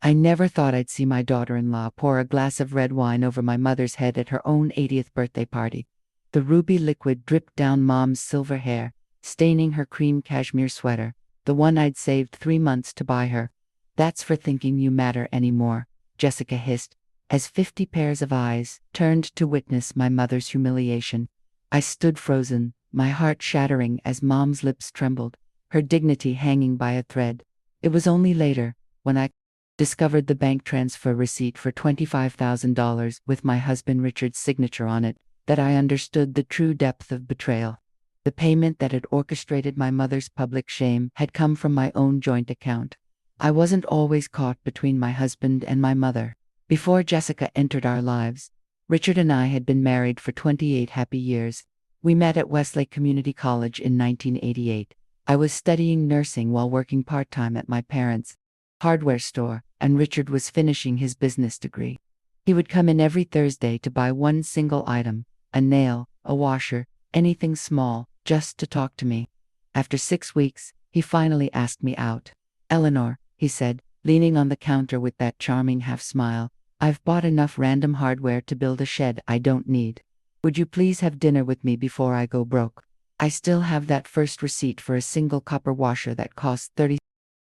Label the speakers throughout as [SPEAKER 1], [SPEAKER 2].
[SPEAKER 1] I never thought I'd see my daughter-in-law pour a glass of red wine over my mother's head at her own 80th birthday party. The ruby liquid dripped down Mom's silver hair, staining her cream cashmere sweater, the one I'd saved 3 months to buy her. "That's for thinking you matter anymore," Jessica hissed, as 50 pairs of eyes turned to witness my mother's humiliation. I stood frozen, my heart shattering as Mom's lips trembled, her dignity hanging by a thread. It was only later, when I discovered the bank transfer receipt for $25,000 with my husband Richard's signature on it, that I understood the true depth of betrayal. The payment that had orchestrated my mother's public shame had come from my own joint account. I wasn't always caught between my husband and my mother. Before Jessica entered our lives, Richard and I had been married for 28 happy years. We met at Westlake Community College in 1988. I was studying nursing while working part-time at my parents' hardware store, and Richard was finishing his business degree. He would come in every Thursday to buy one single item, a nail, a washer, anything small, just to talk to me. After 6 weeks, he finally asked me out. "Eleanor," he said, leaning on the counter with that charming half-smile, "I've bought enough random hardware to build a shed I don't need. Would you please have dinner with me before I go broke? I still have that first receipt for a single copper washer that cost 30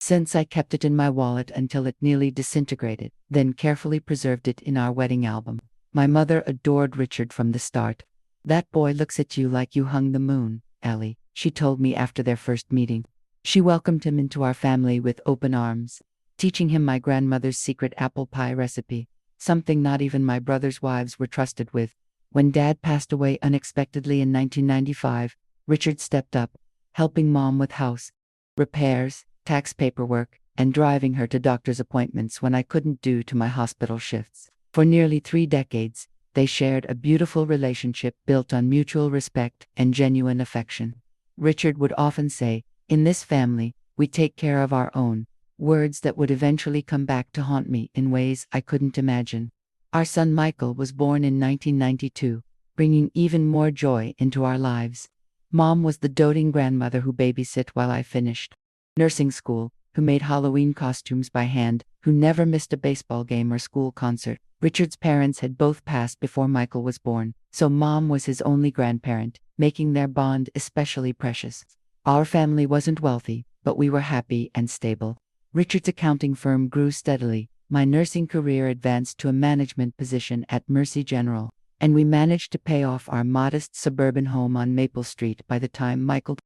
[SPEAKER 1] cents. I kept it in my wallet until it nearly disintegrated, then carefully preserved it in our wedding album. My mother adored Richard from the start. "That boy looks at you like you hung the moon, Ellie," she told me after their first meeting. She welcomed him into our family with open arms, teaching him my grandmother's secret apple pie recipe, something not even my brother's wives were trusted with. When Dad passed away unexpectedly in 1995, Richard stepped up, helping Mom with house repairs, tax paperwork, and driving her to doctor's appointments when I couldn't due to my hospital shifts. For nearly 3 decades, they shared a beautiful relationship built on mutual respect and genuine affection. Richard would often say, "In this family, we take care of our own," words that would eventually come back to haunt me in ways I couldn't imagine. Our son Michael was born in 1992, bringing even more joy into our lives. Mom was the doting grandmother who babysat while I finished nursing school, who made Halloween costumes by hand, who never missed a baseball game or school concert. Richard's parents had both passed before Michael was born, so Mom was his only grandparent, making their bond especially precious. Our family wasn't wealthy, but we were happy and stable. Richard's accounting firm grew steadily, my nursing career advanced to a management position at Mercy General, and we managed to pay off our modest suburban home on Maple Street by the time Michael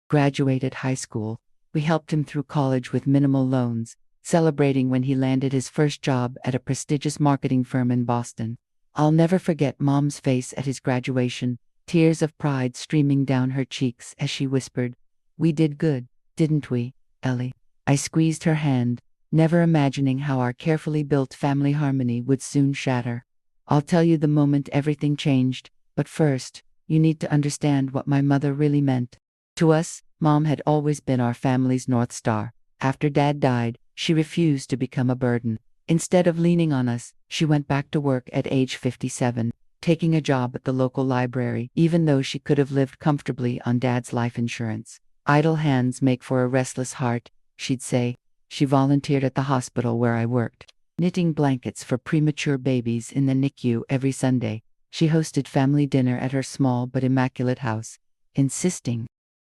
[SPEAKER 1] graduated high school. We helped him through college with minimal loans, celebrating when he landed his first job at a prestigious marketing firm in Boston. I'll never forget Mom's face at his graduation, tears of pride streaming down her cheeks as she whispered, "We did good, didn't we, Ellie?" I squeezed her hand, never imagining how our carefully built family harmony would soon shatter. I'll tell you the moment everything changed, but first, you need to understand what my mother really meant. To us, Mom had always been our family's North Star. After Dad died, she refused to become a burden. Instead of leaning on us, she went back to work at age 57, taking a job at the local library, even though she could have lived comfortably on Dad's life insurance. "Idle hands make for a restless heart," she'd say. She volunteered at the hospital where I worked, knitting blankets for premature babies in the NICU every Sunday. She hosted family dinner at her small but immaculate house, insisting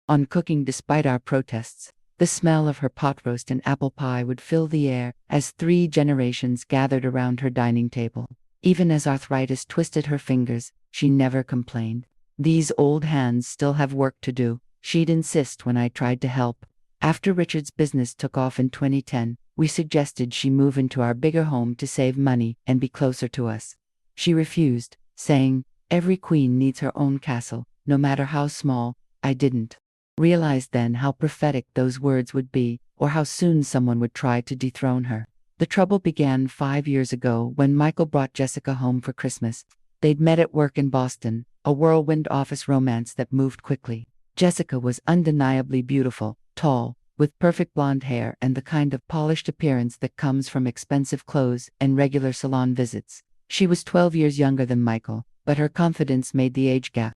[SPEAKER 1] on cooking despite our protests. The smell of her pot roast and apple pie would fill the air as 3 generations gathered around her dining table. Even as arthritis twisted her fingers, she never complained. "These old hands still have work to do," she'd insist when I tried to help. After Richard's business took off in 2010, we suggested she move into our bigger home to save money and be closer to us. She refused, saying, "Every queen needs her own castle, no matter how small." I didn't realize then how prophetic those words would be, or how soon someone would try to dethrone her. The trouble began 5 years ago when Michael brought Jessica home for Christmas. They'd met at work in Boston, a whirlwind office romance that moved quickly. Jessica was undeniably beautiful, tall, with perfect blonde hair and the kind of polished appearance that comes from expensive clothes and regular salon visits. She was 12 years younger than Michael, but her confidence made the age gap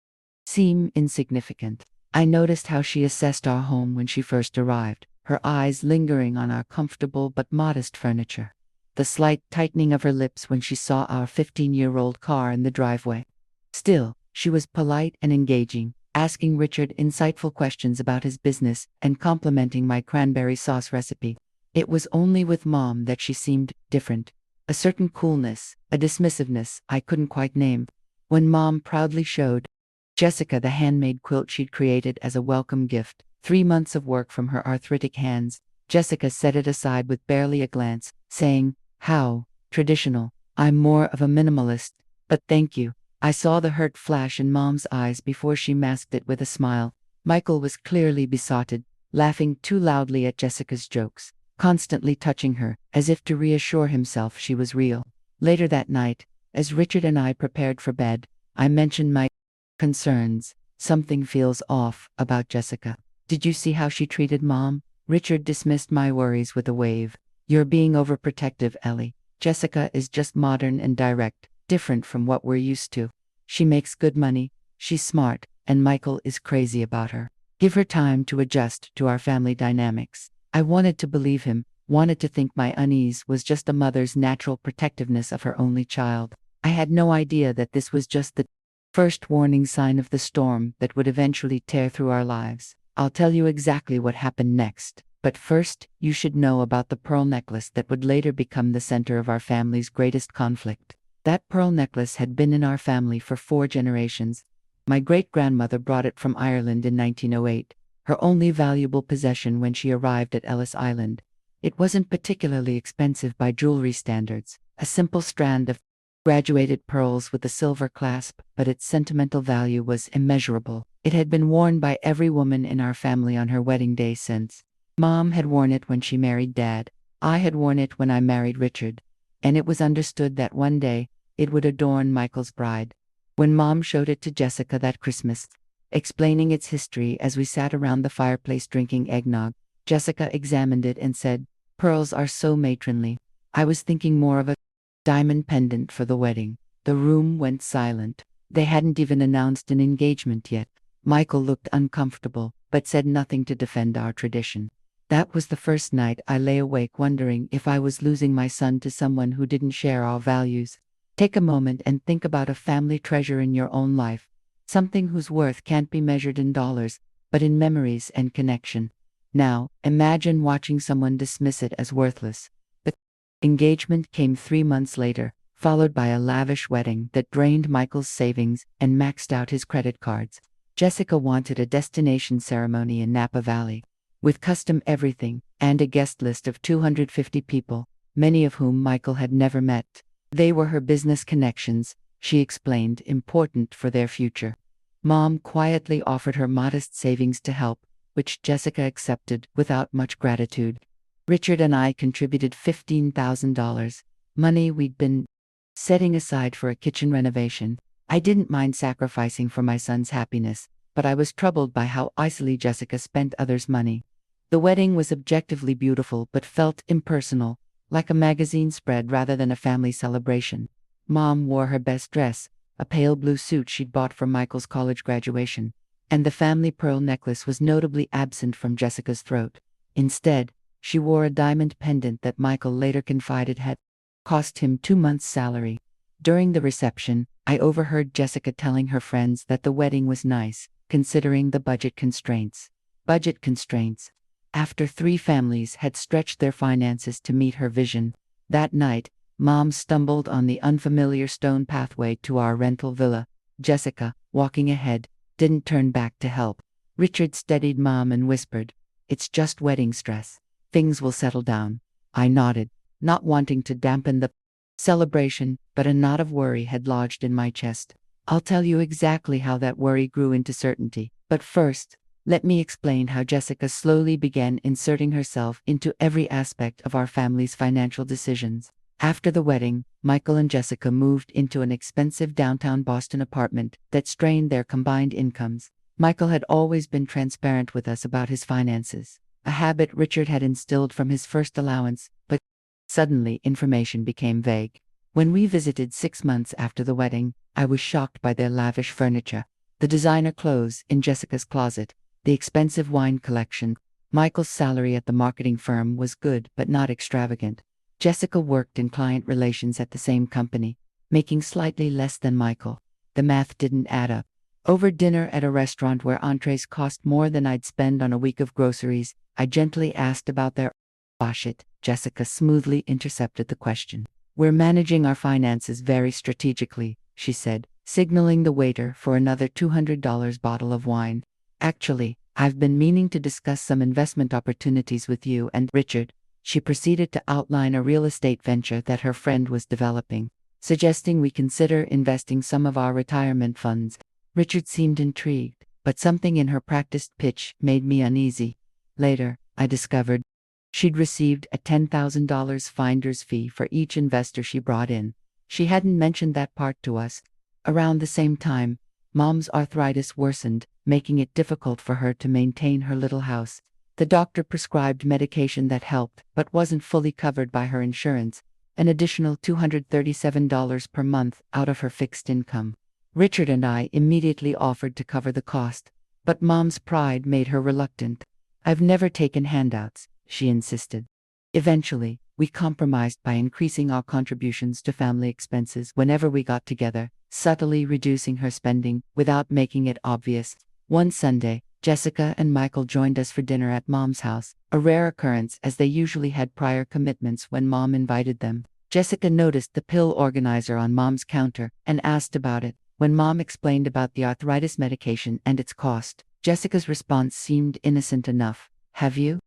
[SPEAKER 1] seem insignificant. I noticed how she assessed our home when she first arrived, her eyes lingering on our comfortable but modest furniture. the slight tightening of her lips when she saw our 15-year-old car in the driveway. Still, she was polite and engaging, asking Richard insightful questions about his business and complimenting my cranberry sauce recipe. It was only with Mom that she seemed different. A certain coolness, a dismissiveness I couldn't quite name. When Mom proudly showed Jessica the handmade quilt she'd created as a welcome gift, 3 months of work from her arthritic hands, Jessica set it aside with barely a glance, saying, "How traditional. I'm more of a minimalist, but thank you." I saw the hurt flash in Mom's eyes before she masked it with a smile. Michael was clearly besotted, laughing too loudly at Jessica's jokes, constantly touching her, as if to reassure himself she was real. Later that night, as Richard and I prepared for bed, I mentioned my concerns. "Something feels off about Jessica. Did you see how she treated Mom?" Richard dismissed my worries with a wave. "You're being overprotective, Ellie. Jessica is just modern and direct, different from what we're used to. She makes good money, she's smart, and Michael is crazy about her. Give her time to adjust to our family dynamics." I wanted to believe him, wanted to think my unease was just a mother's natural protectiveness of her only child. I had no idea that this was just the first warning sign of the storm that would eventually tear through our lives. I'll tell you exactly what happened next, but first, you should know about the pearl necklace that would later become the center of our family's greatest conflict. That pearl necklace had been in our family for 4 generations. My great-grandmother brought it from Ireland in 1908, her only valuable possession when she arrived at Ellis Island. It wasn't particularly expensive by jewelry standards, a simple strand of graduated pearls with a silver clasp, but its sentimental value was immeasurable. It had been worn by every woman in our family on her wedding day since. Mom had worn it when she married Dad. I had worn it when I married Richard. And it was understood that one day, it would adorn Michael's bride. When Mom showed it to Jessica that Christmas, explaining its history as we sat around the fireplace drinking eggnog, Jessica examined it and said, "Pearls are so matronly. I was thinking more of a diamond pendant for the wedding." The room went silent. They hadn't even announced an engagement yet. Michael looked uncomfortable, but said nothing to defend our tradition. That was the first night I lay awake wondering if I was losing my son to someone who didn't share our values. Take a moment and think about a family treasure in your own life, something whose worth can't be measured in dollars, but in memories and connection. Now, imagine watching someone dismiss it as worthless. The engagement came 3 months later, followed by a lavish wedding that drained Michael's savings and maxed out his credit cards. Jessica wanted a destination ceremony in Napa Valley, with custom everything, and a guest list of 250 people, many of whom Michael had never met. They were her business connections, she explained, important for their future. Mom quietly offered her modest savings to help, which Jessica accepted without much gratitude. Richard and I contributed $15,000, money we'd been setting aside for a kitchen renovation. I didn't mind sacrificing for my son's happiness, but I was troubled by how icily Jessica spent others' money. The wedding was objectively beautiful but felt impersonal, like a magazine spread rather than a family celebration. Mom wore her best dress, a pale blue suit she'd bought for Michael's college graduation, and the family pearl necklace was notably absent from Jessica's throat. Instead, she wore a diamond pendant that Michael later confided had cost him 2 months' salary. During the reception, I overheard Jessica telling her friends that the wedding was nice, considering the budget constraints. Budget constraints. After 3 families had stretched their finances to meet her vision, that night, Mom stumbled on the unfamiliar stone pathway to our rental villa. Jessica, walking ahead, didn't turn back to help. Richard steadied Mom and whispered, "It's just wedding stress. Things will settle down." I nodded, not wanting to dampen the celebration, but a knot of worry had lodged in my chest. I'll tell you exactly how that worry grew into certainty. But first, let me explain how Jessica slowly began inserting herself into every aspect of our family's financial decisions. After the wedding, Michael and Jessica moved into an expensive downtown Boston apartment that strained their combined incomes. Michael had always been transparent with us about his finances, a habit Richard had instilled from his first allowance, but suddenly information became vague. When we visited 6 months after the wedding, I was shocked by their lavish furniture, the designer clothes in Jessica's closet, the expensive wine collection. Michael's salary at the marketing firm was good but not extravagant. Jessica worked in client relations at the same company, making slightly less than Michael. The math didn't add up. Over dinner at a restaurant where entrees cost more than I'd spend on a week of groceries, I gently asked about their budget. Jessica smoothly intercepted the question. We're managing our finances very strategically, she said, signaling the waiter for another $200 bottle of wine. Actually, I've been meaning to discuss some investment opportunities with you and Richard. She proceeded to outline a real estate venture that her friend was developing, suggesting we consider investing some of our retirement funds. Richard seemed intrigued, but something in her practiced pitch made me uneasy. Later, I discovered she'd received a $10,000 finder's fee for each investor she brought in. She hadn't mentioned that part to us. Around the same time, Mom's arthritis worsened, making it difficult for her to maintain her little house. The doctor prescribed medication that helped, but wasn't fully covered by her insurance, an additional $237 per month out of her fixed income. Richard and I immediately offered to cover the cost, but Mom's pride made her reluctant. I've never taken handouts, she insisted. Eventually, we compromised by increasing our contributions to family expenses whenever we got together, subtly reducing her spending without making it obvious. One Sunday, Jessica and Michael joined us for dinner at Mom's house, a rare occurrence as they usually had prior commitments when Mom invited them. Jessica noticed the pill organizer on Mom's counter and asked about it. When Mom explained about the arthritis medication and its cost, Jessica's response seemed innocent enough. Have you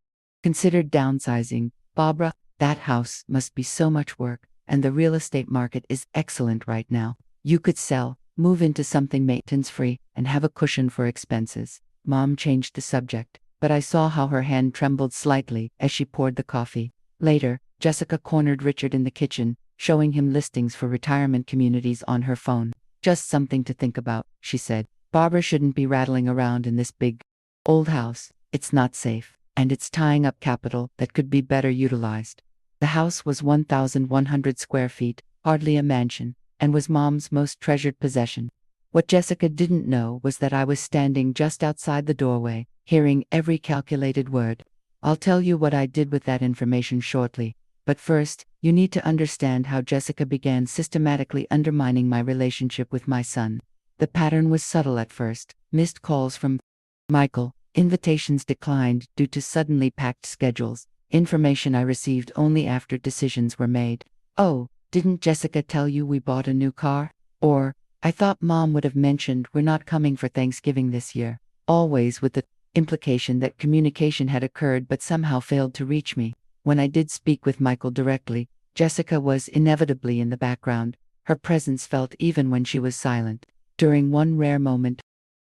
[SPEAKER 1] considered downsizing, Barbara? That house must be so much work, and the real estate market is excellent right now. You could sell, move into something maintenance-free, and have a cushion for expenses. Mom changed the subject, but I saw how her hand trembled slightly as she poured the coffee. Later, Jessica cornered Richard in the kitchen, showing him listings for retirement communities on her phone. Just something to think about, she said. Barbara shouldn't be rattling around in this big, old house. It's not safe, and it's tying up capital that could be better utilized. The house was 1,100 square feet, hardly a mansion, and was Mom's most treasured possession. What Jessica didn't know was that I was standing just outside the doorway, hearing every calculated word. I'll tell you what I did with that information shortly, but first, you need to understand how Jessica began systematically undermining my relationship with my son. The pattern was subtle at first: missed calls from Michael, invitations declined due to suddenly packed schedules, information I received only after decisions were made. Oh, didn't Jessica tell you we bought a new car? Or, I thought Mom would have mentioned we're not coming for Thanksgiving this year, always with the implication that communication had occurred but somehow failed to reach me. When I did speak with Michael directly, Jessica was inevitably in the background. Her presence felt even when she was silent. During one rare moment,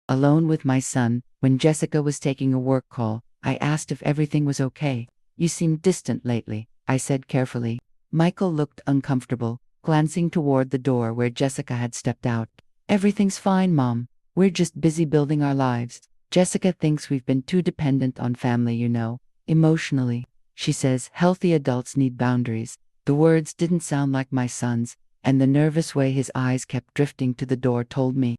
[SPEAKER 1] alone with my son, when Jessica was taking a work call, I asked if everything was okay. You seem distant lately, I said carefully. Michael looked uncomfortable, glancing toward the door where Jessica had stepped out. Everything's fine, Mom. We're just busy building our lives. Jessica thinks we've been too dependent on family, emotionally. She says healthy adults need boundaries. The words didn't sound like my son's, and the nervous way his eyes kept drifting to the door told me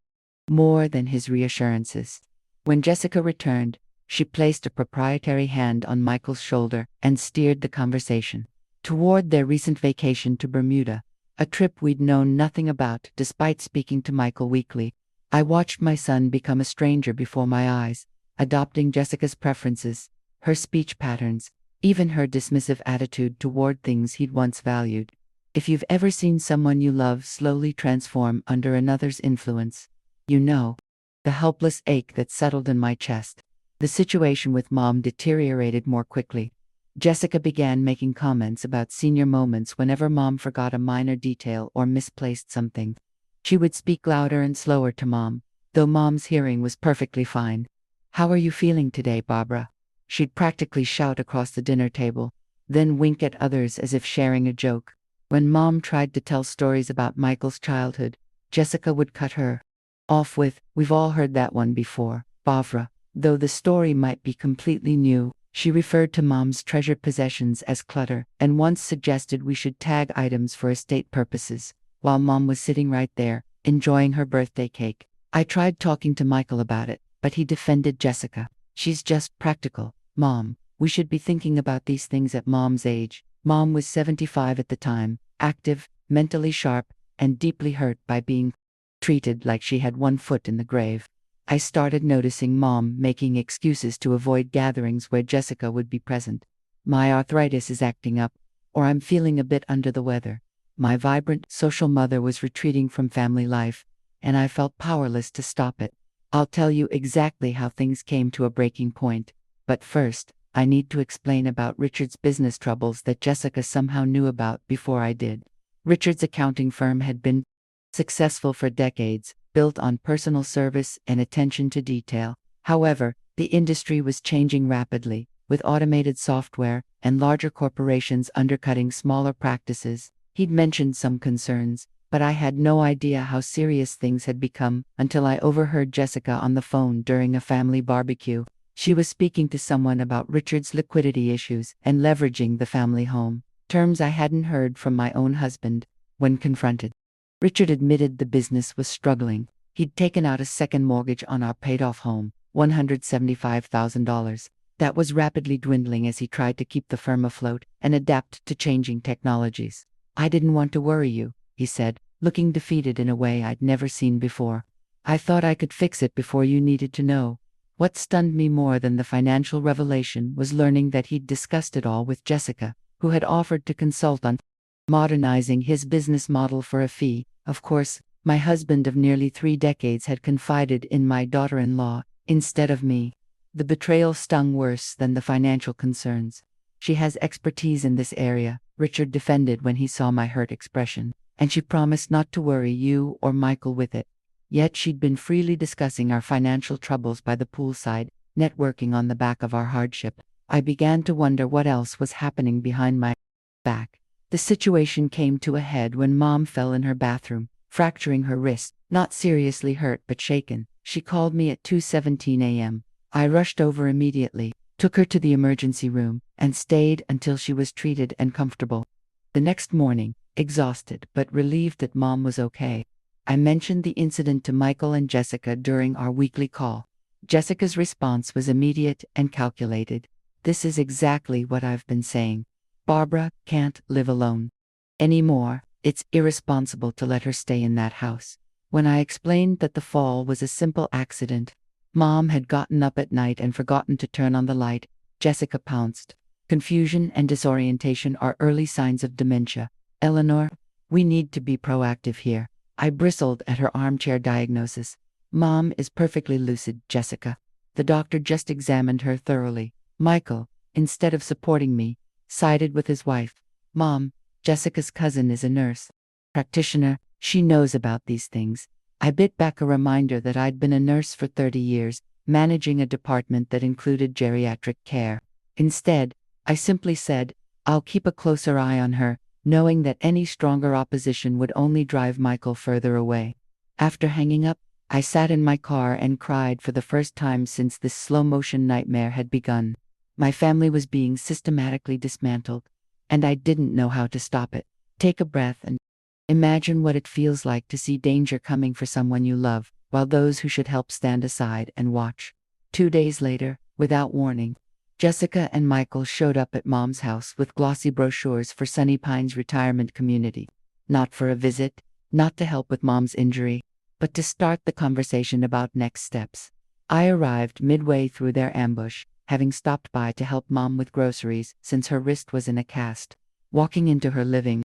[SPEAKER 1] more than his reassurances. When Jessica returned, she placed a proprietary hand on Michael's shoulder and steered the conversation toward their recent vacation to Bermuda, a trip we'd known nothing about despite speaking to Michael weekly. I watched my son become a stranger before my eyes, adopting Jessica's preferences, her speech patterns, even her dismissive attitude toward things he'd once valued. If you've ever seen someone you love slowly transform under another's influence, you know the helpless ache that settled in my chest. The situation with Mom deteriorated more quickly. Jessica began making comments about senior moments whenever Mom forgot a minor detail or misplaced something. She would speak louder and slower to Mom, though Mom's hearing was perfectly fine. "How are you feeling today, Barbara?" She'd practically shout across the dinner table, then wink at others as if sharing a joke. When Mom tried to tell stories about Michael's childhood, Jessica would cut her off with, "We've all heard that one before, Barbara." Though the story might be completely new, she referred to Mom's treasured possessions as clutter and once suggested we should tag items for estate purposes, while Mom was sitting right there, enjoying her birthday cake. I tried talking to Michael about it, but he defended Jessica. "She's just practical, Mom. We should be thinking about these things at Mom's age." Mom was 75 at the time, active, mentally sharp, and deeply hurt by being treated like she had one foot in the grave. I started noticing Mom making excuses to avoid gatherings where Jessica would be present. My arthritis is acting up, or I'm feeling a bit under the weather. My vibrant, social mother was retreating from family life, and I felt powerless to stop it. I'll tell you exactly how things came to a breaking point, but first, I need to explain about Richard's business troubles that Jessica somehow knew about before I did. Richard's accounting firm had been successful for decades, built on personal service and attention to detail. However, the industry was changing rapidly, with automated software and larger corporations undercutting smaller practices. He'd mentioned some concerns, but I had no idea how serious things had become until I overheard Jessica on the phone during a family barbecue. She was speaking to someone about Richard's liquidity issues and leveraging the family home, terms I hadn't heard from my own husband. When confronted, Richard admitted the business was struggling. He'd taken out a second mortgage on our paid-off home, $175,000. That was rapidly dwindling as he tried to keep the firm afloat and adapt to changing technologies. I didn't want to worry you, he said, looking defeated in a way I'd never seen before. I thought I could fix it before you needed to know. What stunned me more than the financial revelation was learning that he'd discussed it all with Jessica, who had offered to consult on modernizing his business model for a fee. Of course, my husband of nearly 3 decades had confided in my daughter-in-law instead of me. The betrayal stung worse than the financial concerns. She has expertise in this area, Richard defended when he saw my hurt expression, and she promised not to worry you or Michael with it. Yet she'd been freely discussing our financial troubles by the poolside, networking on the back of our hardship. I began to wonder what else was happening behind my back. The situation came to a head when Mom fell in her bathroom, fracturing her wrist, not seriously hurt but shaken. She called me at 2:17 a.m. I rushed over immediately, took her to the emergency room, and stayed until she was treated and comfortable. The next morning, exhausted but relieved that Mom was okay, I mentioned the incident to Michael and Jessica during our weekly call. Jessica's response was immediate and calculated. This is exactly what I've been saying. Barbara can't live alone anymore. It's irresponsible to let her stay in that house. When I explained that the fall was a simple accident, Mom had gotten up at night and forgotten to turn on the light, Jessica pounced. Confusion and disorientation are early signs of dementia. Eleanor, we need to be proactive here. I bristled at her armchair diagnosis. Mom is perfectly lucid, Jessica. The doctor just examined her thoroughly. Michael, instead of supporting me, sided with his wife. Mom, Jessica's cousin is a nurse practitioner. She knows about these things. I bit back a reminder that I'd been a nurse for 30 years, managing a department that included geriatric care. Instead, I simply said, I'll keep a closer eye on her, knowing that any stronger opposition would only drive Michael further away. After hanging up, I sat in my car and cried for the first time since this slow-motion nightmare had begun. My family was being systematically dismantled, and I didn't know how to stop it. Take a breath and imagine what it feels like to see danger coming for someone you love, while those who should help stand aside and watch. 2 days later, without warning, Jessica and Michael showed up at Mom's house with glossy brochures for Sunny Pines Retirement Community. Not for a visit, not to help with Mom's injury, but to start the conversation about next steps. I arrived midway through their ambush, having stopped by to help Mom with groceries since her wrist was in a cast. Walking into her living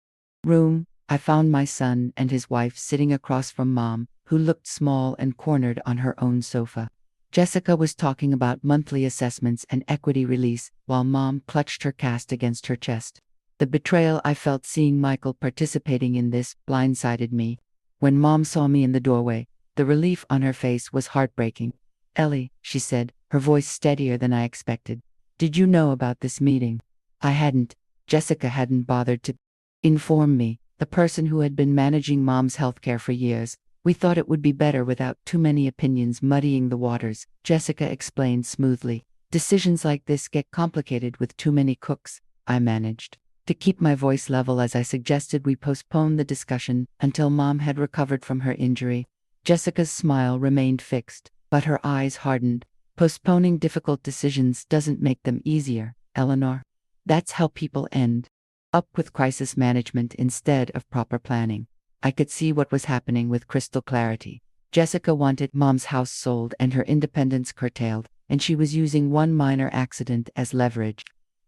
[SPEAKER 1] room, I found my son and his wife sitting across from Mom, who looked small and cornered on her own sofa. Jessica was talking about monthly assessments and equity release, while Mom clutched her cast against her chest. The betrayal I felt seeing Michael participating in this blindsided me. When Mom saw me in the doorway, the relief on her face was heartbreaking. Ellie, she said, her voice steadier than I expected. Did you know about this meeting? I hadn't. Jessica hadn't bothered to inform me, the person who had been managing Mom's healthcare for years. We thought it would be better without too many opinions muddying the waters, Jessica explained smoothly. Decisions like this get complicated with too many cooks, I managed to keep my voice level as I suggested we postpone the discussion until Mom had recovered from her injury. Jessica's smile remained fixed, but her eyes hardened. Postponing difficult decisions doesn't make them easier, Eleanor. That's how people end up with crisis management instead of proper planning. I could see what was happening with crystal clarity. Jessica wanted Mom's house sold and her independence curtailed, and she was using one minor accident as leverage.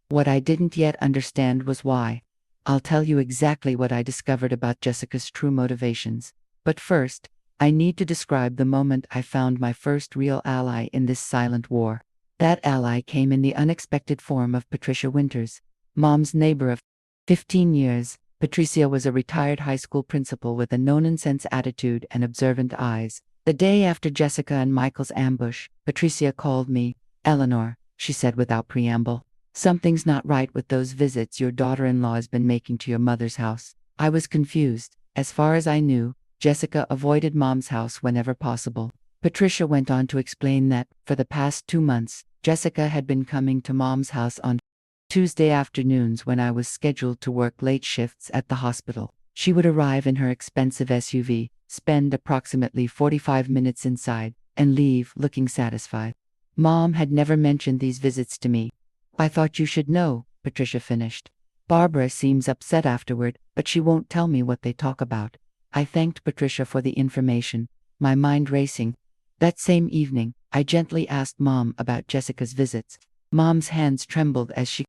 [SPEAKER 1] What I didn't yet understand was why. I'll tell you exactly what I discovered about Jessica's true motivations. But first, I need to describe the moment I found my first real ally in this silent war. That ally came in the unexpected form of Patricia Winters, Mom's neighbor of 15 years. Patricia was a retired high school principal with a no-nonsense attitude and observant eyes. The day after Jessica and Michael's ambush, Patricia called me. "Eleanor," she said without preamble, "something's not right with those visits your daughter-in-law has been making to your mother's house." I was confused. As far as I knew, Jessica avoided Mom's house whenever possible. Patricia went on to explain that, for the past 2 months, Jessica had been coming to Mom's house on Tuesday afternoons when I was scheduled to work late shifts at the hospital. She would arrive in her expensive SUV, spend approximately 45 minutes inside, and leave looking satisfied. Mom had never mentioned these visits to me. "I thought you should know," Patricia finished. "Barbara seems upset afterward, but she won't tell me what they talk about." I thanked Patricia for the information, my mind racing. That same evening, I gently asked Mom about Jessica's visits. Mom's hands trembled as she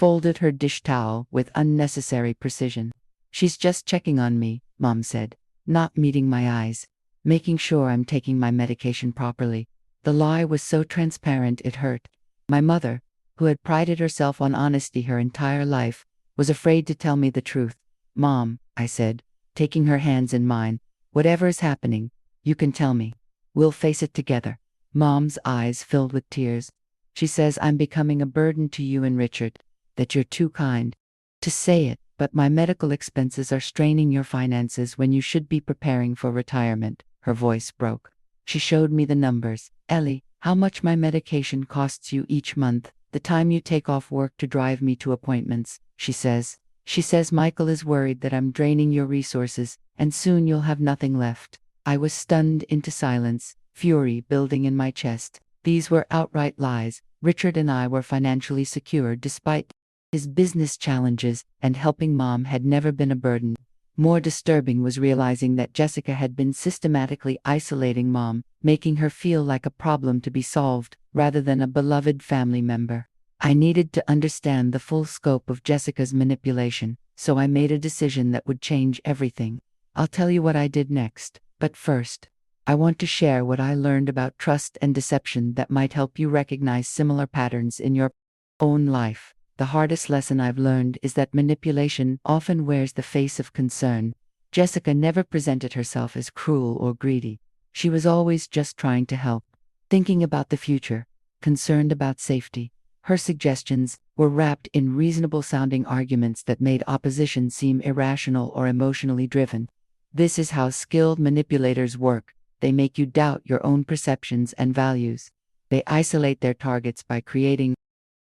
[SPEAKER 1] folded her dish towel with unnecessary precision. "She's just checking on me," Mom said, not meeting my eyes, "making sure I'm taking my medication properly." The lie was so transparent it hurt. My mother, who had prided herself on honesty her entire life, was afraid to tell me the truth. "Mom," I said, taking her hands in mine, "whatever is happening, you can tell me. We'll face it together." Mom's eyes filled with tears. "She says I'm becoming a burden to you and Richard, that you're too kind to say it, but my medical expenses are straining your finances when you should be preparing for retirement." Her voice broke. She showed me the numbers. "Ellie, how much my medication costs you each month, the time you take off work to drive me to appointments," she says. "She says Michael is worried that I'm draining your resources, and soon you'll have nothing left." I was stunned into silence, fury building in my chest. These were outright lies. Richard and I were financially secure despite his business challenges, and helping Mom had never been a burden. More disturbing was realizing that Jessica had been systematically isolating Mom, making her feel like a problem to be solved, rather than a beloved family member. I needed to understand the full scope of Jessica's manipulation, so I made a decision that would change everything. I'll tell you what I did next, but first, I want to share what I learned about trust and deception that might help you recognize similar patterns in your own life. The hardest lesson I've learned is that manipulation often wears the face of concern. Jessica never presented herself as cruel or greedy. She was always just trying to help, thinking about the future, concerned about safety. Her suggestions were wrapped in reasonable-sounding arguments that made opposition seem irrational or emotionally driven. This is how skilled manipulators work. They make you doubt your own perceptions and values. They isolate their targets by creating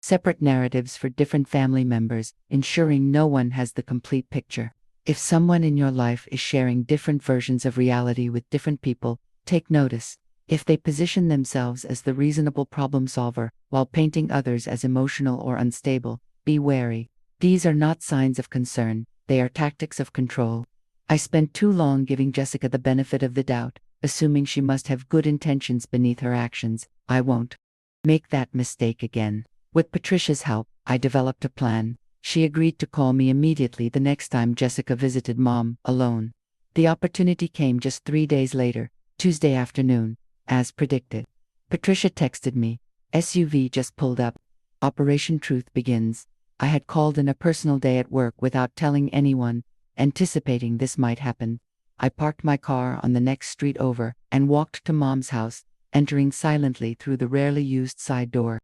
[SPEAKER 1] separate narratives for different family members, ensuring no one has the complete picture. If someone in your life is sharing different versions of reality with different people, take notice. If they position themselves as the reasonable problem solver, while painting others as emotional or unstable, be wary. These are not signs of concern, they are tactics of control. I spent too long giving Jessica the benefit of the doubt, assuming she must have good intentions beneath her actions. I won't make that mistake again. With Patricia's help, I developed a plan. She agreed to call me immediately the next time Jessica visited Mom, alone. The opportunity came just 3 days later, Tuesday afternoon, as predicted. Patricia texted me, "SUV just pulled up. Operation Truth begins." I had called in a personal day at work without telling anyone, anticipating this might happen. I parked my car on the next street over and walked to Mom's house, entering silently through the rarely used side door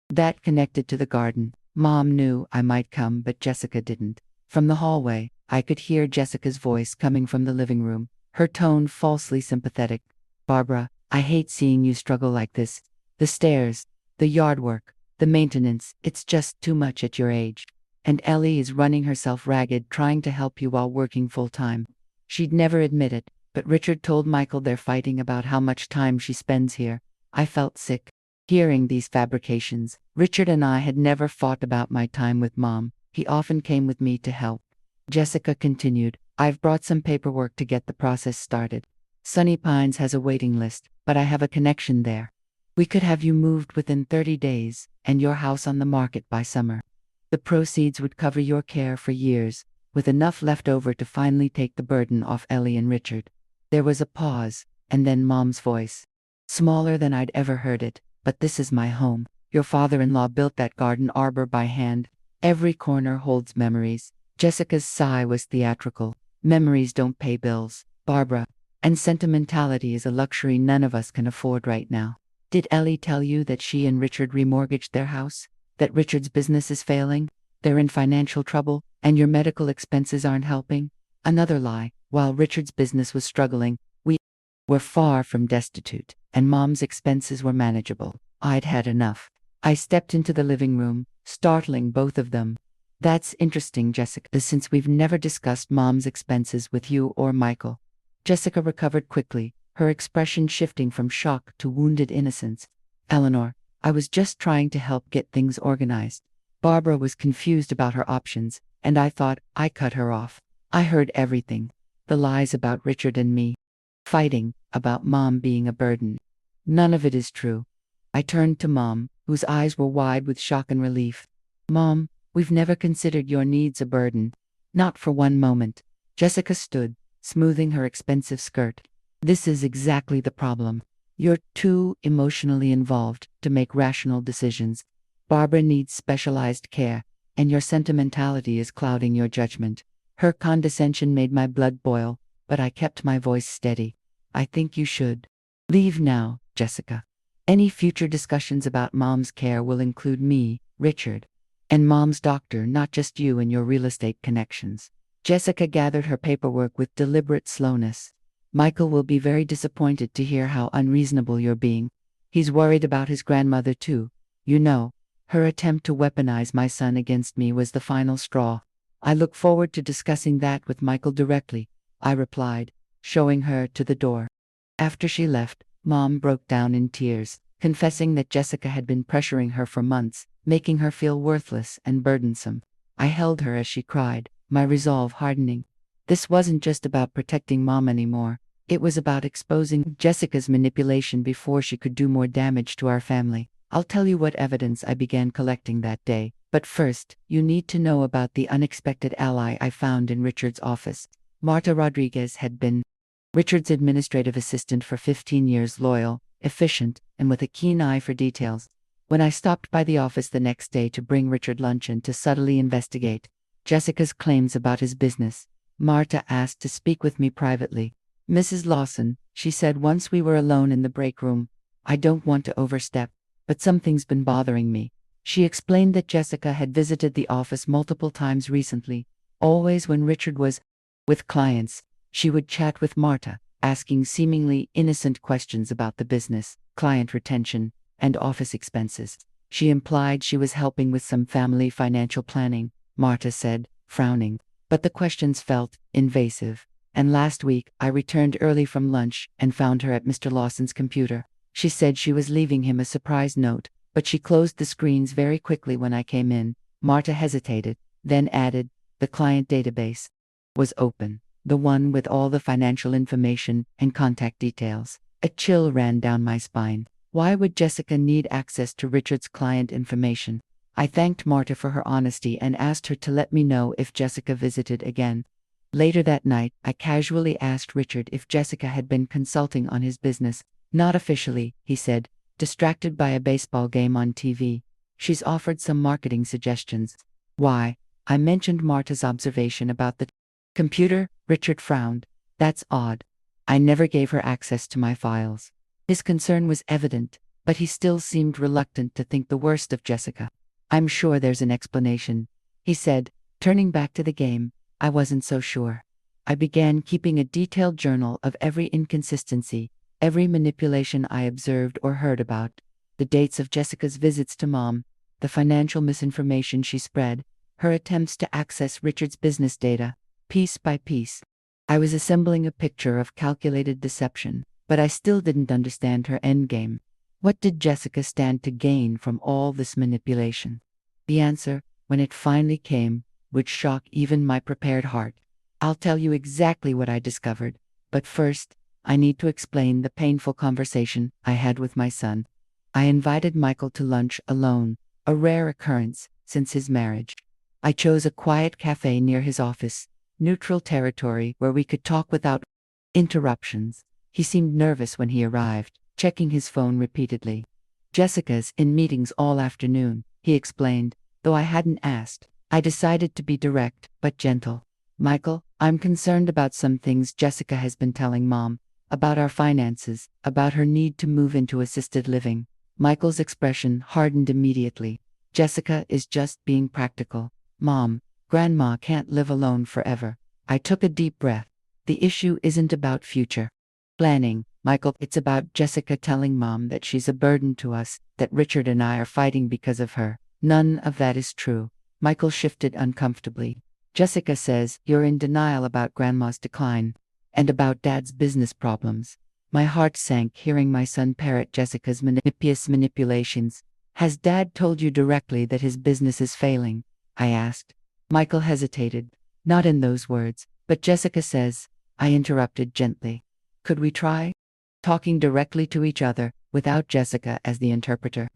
[SPEAKER 1] that connected to the garden. Mom knew I might come, but Jessica didn't. From the hallway, I could hear Jessica's voice coming from the living room, her tone falsely sympathetic. "Barbara, I hate seeing you struggle like this. The stairs, the yard work, the maintenance, it's just too much at your age. And Ellie is running herself ragged trying to help you while working full-time." She'd never admit it, but Richard told Michael they're fighting about how much time she spends here. I felt sick. Hearing these fabrications, Richard and I had never fought about my time with Mom. He often came with me to help. Jessica continued, I've brought some paperwork to get the process started. Sunny Pines has a waiting list, but I have a connection there. We could have you moved within 30 days, and your house on the market by summer. The proceeds would cover your care for years, with enough left over to finally take the burden off Ellie and Richard. There was a pause, and then Mom's voice. Smaller than I'd ever heard it, but this is my home. Your father-in-law built that garden arbor by hand. Every corner holds memories. Jessica's sigh was theatrical. Memories don't pay bills, Barbara. And sentimentality is a luxury none of us can afford right now. Did Ellie tell you that she and Richard remortgaged their house? That Richard's business is failing? They're in financial trouble, and your medical expenses aren't helping? Another lie. While Richard's business was struggling, we were far from destitute, and Mom's expenses were manageable. I'd had enough. I stepped into the living room, startling both of them. That's interesting, Jessica, since we've never discussed Mom's expenses with you or Michael. Jessica recovered quickly, her expression shifting from shock to wounded innocence. Eleanor, I was just trying to help get things organized. Barbara was confused about her options, and I thought I cut her off. I heard everything. The lies about Richard and me. Fighting, about Mom being a burden. None of it is true. I turned to Mom, whose eyes were wide with shock and relief. Mom, we've never considered your needs a burden. Not for one moment. Jessica stood, smoothing her expensive skirt. This is exactly the problem. You're too emotionally involved to make rational decisions. Barbara needs specialized care, and your sentimentality is clouding your judgment. Her condescension made my blood boil, but I kept my voice steady. I think you should leave now, Jessica. Any future discussions about Mom's care will include me, Richard, and Mom's doctor, not just you and your real estate connections. Jessica gathered her paperwork with deliberate slowness. Michael will be very disappointed to hear how unreasonable you're being. He's worried about his grandmother too. You know, her attempt to weaponize my son against me was the final straw. I look forward to discussing that with Michael directly, I replied, showing her to the door. After she left, Mom broke down in tears, confessing that Jessica had been pressuring her for months, making her feel worthless and burdensome. I held her as she cried, my resolve hardening. This wasn't just about protecting Mom anymore. It was about exposing Jessica's manipulation before she could do more damage to our family. I'll tell you what evidence I began collecting that day, but first, you need to know about the unexpected ally I found in Richard's office. Marta Rodriguez had been Richard's administrative assistant for 15 years, loyal, efficient, and with a keen eye for details. When I stopped by the office the next day to bring Richard luncheon to subtly investigate Jessica's claims about his business, Marta asked to speak with me privately. Mrs. Lawson, she said once we were alone in the break room, I don't want to overstep, but something's been bothering me. She explained that Jessica had visited the office multiple times recently, always when Richard was with clients. She would chat with Marta, asking seemingly innocent questions about the business, client retention, and office expenses. She implied she was helping with some family financial planning, Marta said, frowning. But the questions felt invasive. And last week, I returned early from lunch and found her at Mr. Lawson's computer. She said she was leaving him a surprise note, but she closed the screens very quickly when I came in. Marta hesitated, then added, the client database was open, the one with all the financial information and contact details. A chill ran down my spine. Why would Jessica need access to Richard's client information? I thanked Marta for her honesty and asked her to let me know if Jessica visited again. Later that night, I casually asked Richard if Jessica had been consulting on his business. Not officially, he said, distracted by a baseball game on TV. She's offered some marketing suggestions. Why? I mentioned Marta's observation about the computer. Richard frowned. That's odd. I never gave her access to my files. His concern was evident, but he still seemed reluctant to think the worst of Jessica. I'm sure there's an explanation, he said, turning back to the game. I wasn't so sure. I began keeping a detailed journal of every inconsistency, every manipulation I observed or heard about, the dates of Jessica's visits to Mom, the financial misinformation she spread, her attempts to access Richard's business data, piece by piece. I was assembling a picture of calculated deception, but I still didn't understand her endgame. What did Jessica stand to gain from all this manipulation? The answer when it finally came, would shock even my prepared heart. I'll tell you exactly what I discovered, but first, I need to explain the painful conversation I had with my son. I invited Michael to lunch alone, a rare occurrence since his marriage. I chose a quiet cafe near his office, neutral territory where we could talk without interruptions. He seemed nervous when he arrived, checking his phone repeatedly. "Jessica's in meetings all afternoon," he explained, though I hadn't asked. I decided to be direct, but gentle. "Michael, I'm concerned about some things Jessica has been telling Mom, about our finances, about her need to move into assisted living." Michael's expression hardened immediately. "Jessica is just being practical. Mom, Grandma can't live alone forever." I took a deep breath. "The issue isn't about future planning, Michael. It's about Jessica telling Mom that she's a burden to us, that Richard and I are fighting because of her." "None of that is true." Michael shifted uncomfortably. "Jessica says you're in denial about Grandma's decline and about Dad's business problems." My heart sank hearing my son parrot Jessica's manipulations. "Has Dad told you directly that his business is failing?" I asked. Michael hesitated. "Not in those words, but Jessica says," I interrupted gently. "Could we try talking directly to each other, without Jessica as the interpreter?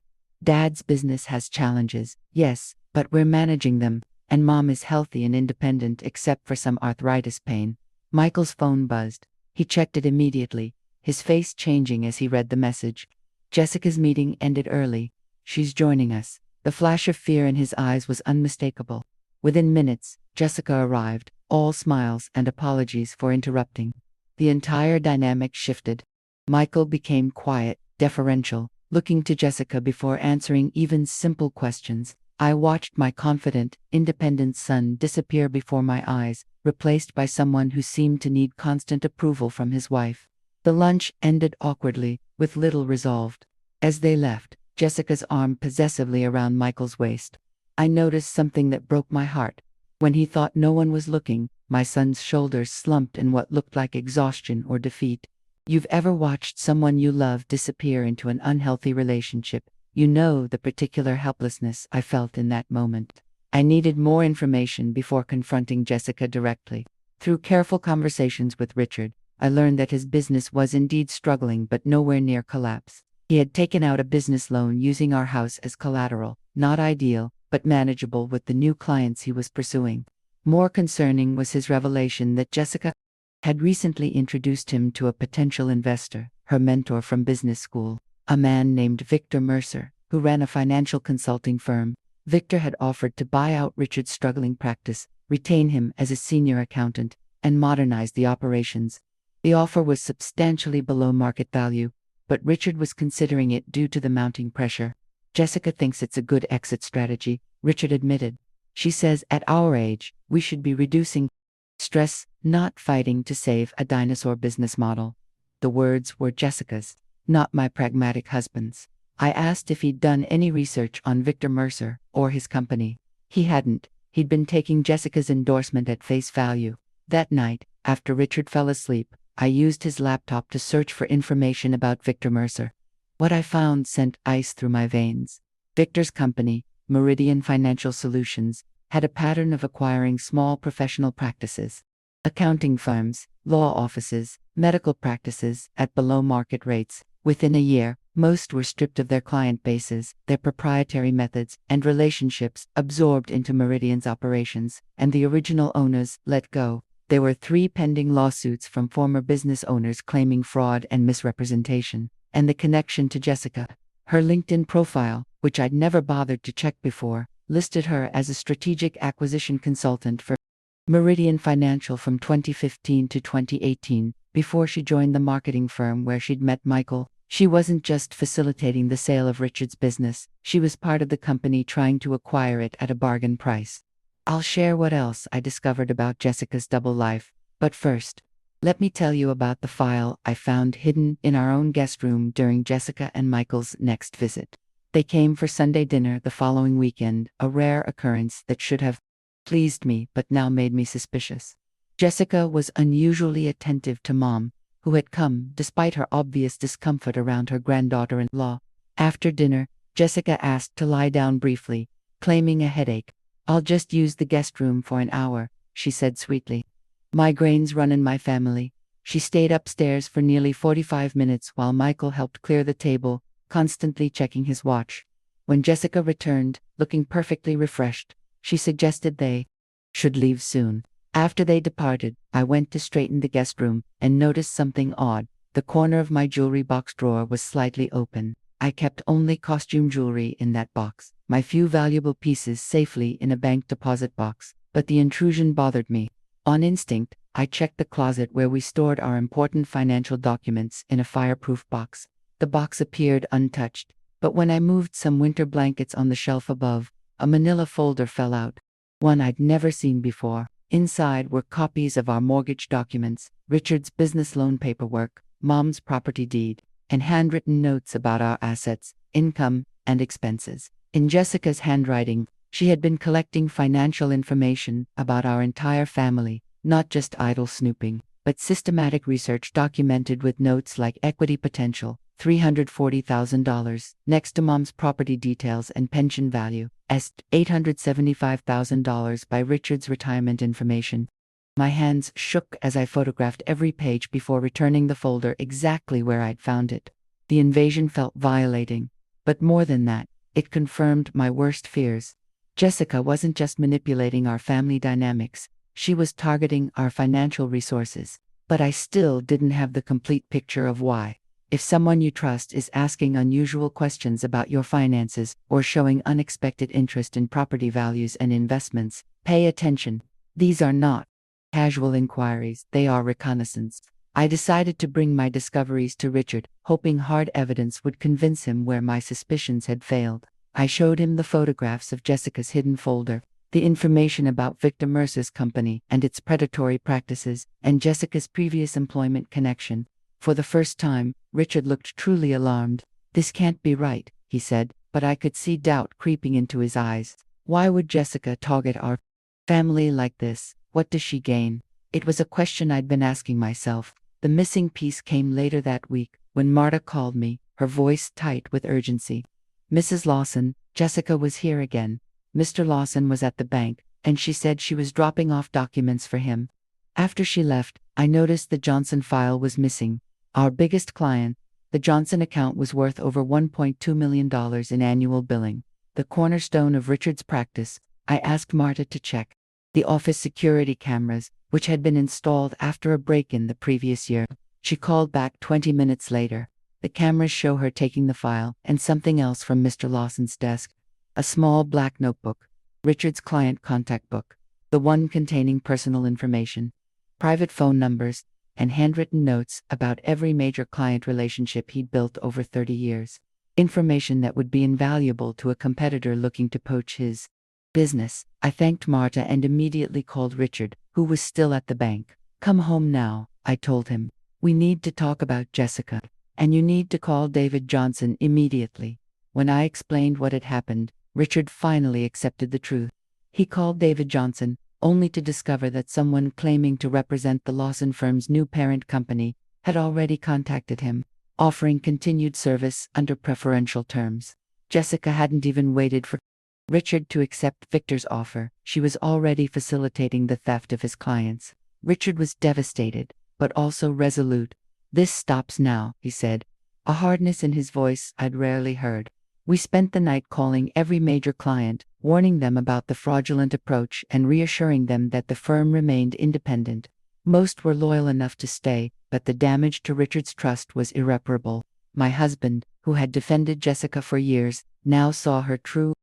[SPEAKER 1] Dad's business has challenges, yes, but we're managing them, and Mom is healthy and independent except for some arthritis pain." Michael's phone buzzed. He checked it immediately, his face changing as he read the message. "Jessica's meeting ended early. She's joining us." The flash of fear in his eyes was unmistakable. Within minutes, Jessica arrived, all smiles and apologies for interrupting. The entire dynamic shifted. Michael became quiet, deferential, looking to Jessica before answering even simple questions. I watched my confident, independent son disappear before my eyes, replaced by someone who seemed to need constant approval from his wife. The lunch ended awkwardly, with little resolved. As they left, Jessica's arm possessively around Michael's waist. I noticed something that broke my heart. When he thought no one was looking, my son's shoulders slumped in what looked like exhaustion or defeat. You've ever watched someone you love disappear into an unhealthy relationship? You know the particular helplessness I felt in that moment. I needed more information before confronting Jessica directly. Through careful conversations with Richard, I learned that his business was indeed struggling but nowhere near collapse. He had taken out a business loan using our house as collateral, not ideal, but manageable with the new clients he was pursuing. More concerning was his revelation that Jessica had recently introduced him to a potential investor, her mentor from business school, a man named Victor Mercer, who ran a financial consulting firm. Victor had offered to buy out Richard's struggling practice, retain him as a senior accountant, and modernize the operations. The offer was substantially below market value, but Richard was considering it due to the mounting pressure. "Jessica thinks it's a good exit strategy," Richard admitted. "She says at our age, we should be reducing stress, not fighting to save a dinosaur business model." The words were Jessica's, not my pragmatic husband's. I asked if he'd done any research on Victor Mercer or his company. He hadn't. He'd been taking Jessica's endorsement at face value. That night, after Richard fell asleep, I used his laptop to search for information about Victor Mercer. What I found sent ice through my veins. Victor's company, Meridian Financial Solutions, had a pattern of acquiring small professional practices, accounting firms, law offices, medical practices, at below-market rates. Within a year, most were stripped of their client bases, their proprietary methods, and relationships absorbed into Meridian's operations, and the original owners let go. There were 3 pending lawsuits from former business owners claiming fraud and misrepresentation, and the connection to Jessica. Her LinkedIn profile, which I'd never bothered to check before, listed her as a strategic acquisition consultant for Meridian Financial from 2015 to 2018, before she joined the marketing firm where she'd met Michael. She wasn't just facilitating the sale of Richard's business, she was part of the company trying to acquire it at a bargain price. I'll share what else I discovered about Jessica's double life, but first, let me tell you about the file I found hidden in our own guest room during Jessica and Michael's next visit. They came for Sunday dinner the following weekend, a rare occurrence that should have pleased me but now made me suspicious. Jessica was unusually attentive to Mom, who had come despite her obvious discomfort around her granddaughter-in-law. After dinner, Jessica asked to lie down briefly, claiming a headache. I'll just use the guest room for an hour, she said sweetly. Migraines run in my family. She stayed upstairs for nearly 45 minutes while Michael helped clear the table, constantly checking his watch. When Jessica returned, looking perfectly refreshed, she suggested they should leave soon. After they departed, I went to straighten the guest room and noticed something odd. The corner of my jewelry box drawer was slightly open. I kept only costume jewelry in that box, my few valuable pieces safely in a bank deposit box, but the intrusion bothered me. On instinct, I checked the closet where we stored our important financial documents in a fireproof box. The box appeared untouched, but when I moved some winter blankets on the shelf above, a manila folder fell out. One I'd never seen before. Inside were copies of our mortgage documents, Richard's business loan paperwork, Mom's property deed, and handwritten notes about our assets, income, and expenses. In Jessica's handwriting, she had been collecting financial information about our entire family, not just idle snooping, but systematic research documented with notes like equity potential, $340,000, next to Mom's property details and pension value, $875,000 by Richard's retirement information. My hands shook as I photographed every page before returning the folder exactly where I'd found it. The invasion felt violating, but more than that, it confirmed my worst fears. Jessica wasn't just manipulating our family dynamics, she was targeting our financial resources. But I still didn't have the complete picture of why. If someone you trust is asking unusual questions about your finances or showing unexpected interest in property values and investments, pay attention. These are not casual inquiries, they are reconnaissance. I decided to bring my discoveries to Richard, hoping hard evidence would convince him where my suspicions had failed. I showed him the photographs of Jessica's hidden folder, the information about Victor Mercer's company and its predatory practices, and Jessica's previous employment connection. For the first time, Richard looked truly alarmed. "This can't be right," he said, but I could see doubt creeping into his eyes. "Why would Jessica target our family like this? What does she gain?" It was a question I'd been asking myself. The missing piece came later that week, when Marta called me, her voice tight with urgency. "Mrs. Lawson, Jessica was here again. Mr. Lawson was at the bank, and she said she was dropping off documents for him. After she left, I noticed the Johnson file was missing. Our biggest client, the Johnson account was worth over $1.2 million in annual billing. The cornerstone of Richard's practice. I asked Marta to check the office security cameras, which had been installed after a break-in the previous year. She called back 20 minutes later. The cameras show her taking the file and something else from Mr. Lawson's desk. A small black notebook, Richard's client contact book, the one containing personal information, private phone numbers, and handwritten notes about every major client relationship he'd built over 30 years. Information that would be invaluable to a competitor looking to poach his business. I thanked Marta and immediately called Richard, who was still at the bank. "Come home now," I told him. "We need to talk about Jessica. And you need to call David Johnson immediately." When I explained what had happened, Richard finally accepted the truth. He called David Johnson, only to discover that someone claiming to represent the Lawson firm's new parent company had already contacted him, offering continued service under preferential terms. Jessica hadn't even waited for Richard to accept Victor's offer. She was already facilitating the theft of his clients. Richard was devastated, but also resolute. "This stops now," he said, a hardness in his voice I'd rarely heard. We spent the night calling every major client, warning them about the fraudulent approach and reassuring them that the firm remained independent. Most were loyal enough to stay, but the damage to Richard's trust was irreparable. My husband, who had defended Jessica for years, now saw her true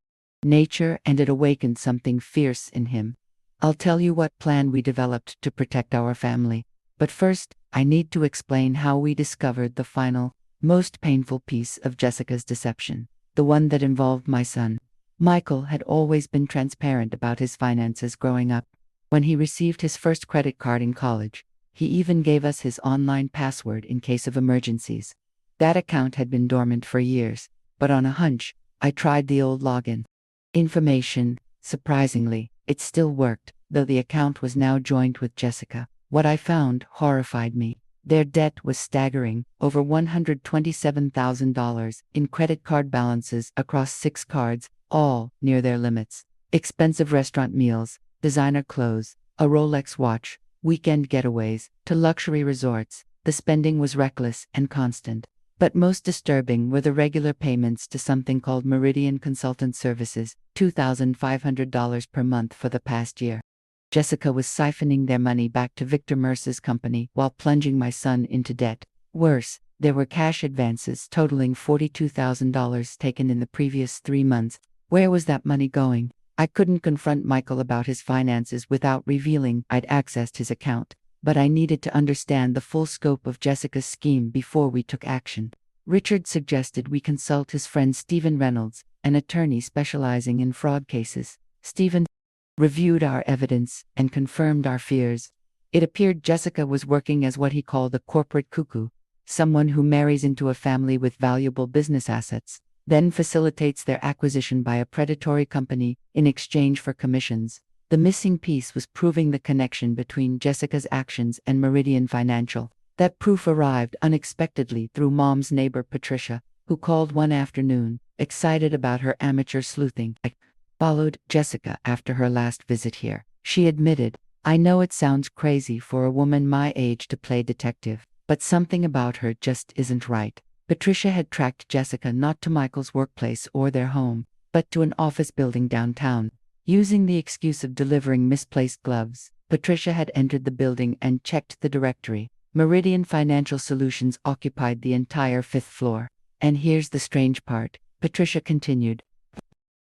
[SPEAKER 1] nature, and it awakened something fierce in him. "I'll tell you what plan we developed to protect our family. But first, I need to explain how we discovered the final, most painful piece of Jessica's deception. The one that involved my son. Michael had always been transparent about his finances growing up. When he received his first credit card in college, he even gave us his online password in case of emergencies. That account had been dormant for years, but on a hunch, I tried the old login information. Surprisingly, it still worked, though the account was now joined with Jessica. What I found horrified me. Their debt was staggering, over $127,000 in credit card balances across 6 cards, all near their limits. Expensive restaurant meals, designer clothes, a Rolex watch, weekend getaways, to luxury resorts. The spending was reckless and constant. But most disturbing were the regular payments to something called Meridian Consultant Services, $2,500 per month for the past year. Jessica was siphoning their money back to Victor Mercer's company while plunging my son into debt. Worse, there were cash advances totaling $42,000 taken in the previous 3 months. Where was that money going? I couldn't confront Michael about his finances without revealing I'd accessed his account, but I needed to understand the full scope of Jessica's scheme before we took action. Richard suggested we consult his friend Stephen Reynolds, an attorney specializing in fraud cases. Stephen reviewed our evidence and confirmed our fears. It appeared Jessica was working as what he called a corporate cuckoo, someone who marries into a family with valuable business assets, then facilitates their acquisition by a predatory company in exchange for commissions. The missing piece was proving the connection between Jessica's actions and Meridian Financial. That proof arrived unexpectedly through Mom's neighbor Patricia, who called one afternoon, excited about her amateur sleuthing. I followed Jessica after her last visit here. She admitted, "I know it sounds crazy for a woman my age to play detective, but something about her just isn't right." Patricia had tracked Jessica not to Michael's workplace or their home, but to an office building downtown. Using the excuse of delivering misplaced gloves, Patricia had entered the building and checked the directory. Meridian Financial Solutions occupied the entire 5th floor. And here's the strange part, Patricia continued.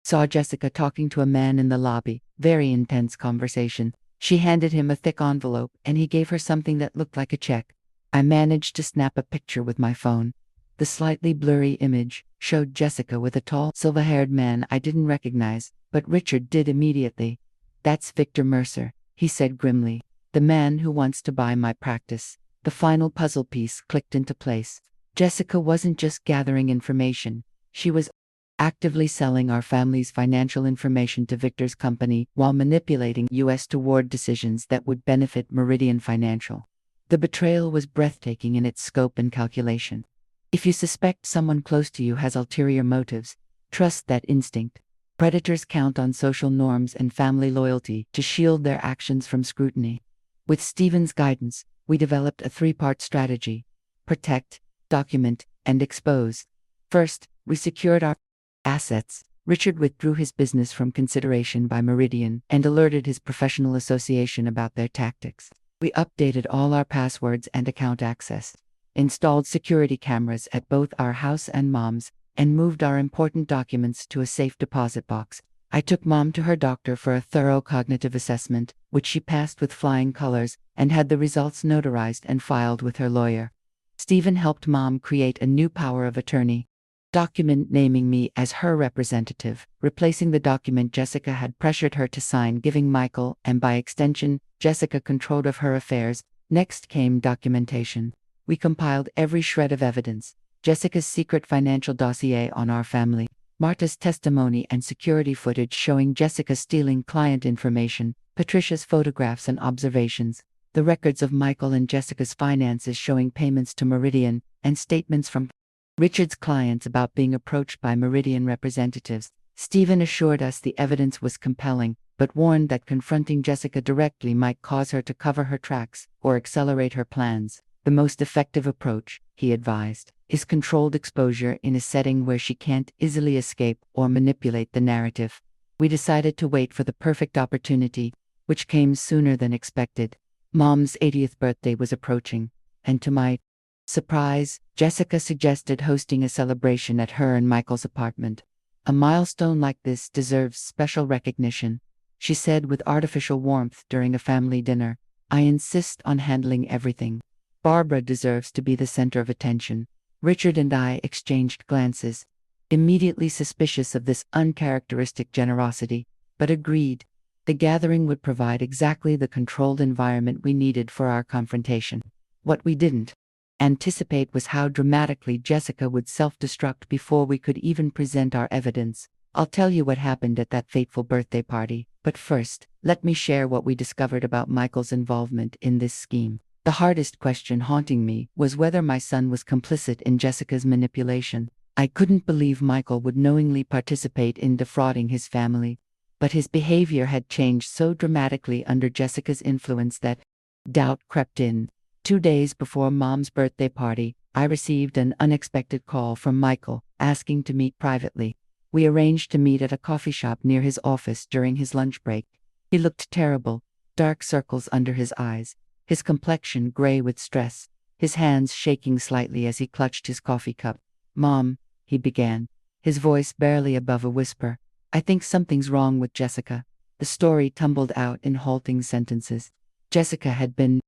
[SPEAKER 1] Saw Jessica talking to a man in the lobby, very intense conversation. She handed him a thick envelope and he gave her something that looked like a check. I managed to snap a picture with my phone. The slightly blurry image showed Jessica with a tall, silver-haired man I didn't recognize, but Richard did immediately. "That's Victor Mercer," he said grimly, "the man who wants to buy my practice." The final puzzle piece clicked into place. Jessica wasn't just gathering information, she was actively selling our family's financial information to Victor's company while manipulating U.S. toward decisions that would benefit Meridian Financial. The betrayal was breathtaking in its scope and calculation. If you suspect someone close to you has ulterior motives, trust that instinct. Predators count on social norms and family loyalty to shield their actions from scrutiny. With Stephen's guidance, we developed a 3-part strategy: protect, document, and expose. First, we secured our assets. Richard withdrew his business from consideration by Meridian and alerted his professional association about their tactics. We updated all our passwords and account access, installed security cameras at both our house and Mom's, and moved our important documents to a safe deposit box. I took Mom to her doctor for a thorough cognitive assessment, which she passed with flying colors, and had the results notarized and filed with her lawyer. Stephen helped Mom create a new power of attorney document naming me as her representative, replacing the document Jessica had pressured her to sign, giving Michael, and by extension, Jessica, control of her affairs. Next came documentation. We compiled every shred of evidence: Jessica's secret financial dossier on our family, Marta's testimony and security footage showing Jessica stealing client information, Patricia's photographs and observations, the records of Michael and Jessica's finances showing payments to Meridian, and statements from Richard's clients about being approached by Meridian representatives. Stephen assured us the evidence was compelling, but warned that confronting Jessica directly might cause her to cover her tracks or accelerate her plans. The most effective approach, he advised, is controlled exposure in a setting where she can't easily escape or manipulate the narrative. We decided to wait for the perfect opportunity, which came sooner than expected. Mom's 80th birthday was approaching, and to my surprise, Jessica suggested hosting a celebration at her and Michael's apartment. "A milestone like this deserves special recognition," she said with artificial warmth during a family dinner. "I insist on handling everything. Barbara deserves to be the center of attention." Richard and I exchanged glances, immediately suspicious of this uncharacteristic generosity, but agreed. The gathering would provide exactly the controlled environment we needed for our confrontation. What we didn't anticipate was how dramatically Jessica would self-destruct before we could even present our evidence. I'll tell you what happened at that fateful birthday party, but first, let me share what we discovered about Michael's involvement in this scheme. The hardest question haunting me was whether my son was complicit in Jessica's manipulation. I couldn't believe Michael would knowingly participate in defrauding his family. but his behavior had changed so dramatically under Jessica's influence that doubt crept in. 2 days before Mom's birthday party, I received an unexpected call from Michael, asking to meet privately. We arranged to meet at a coffee shop near his office during his lunch break. He looked terrible, dark circles under his eyes, his complexion gray with stress, his hands shaking slightly as he clutched his coffee cup. "Mom," he began, his voice barely above a whisper, "I think something's wrong with Jessica." The story tumbled out in halting sentences. Jessica had been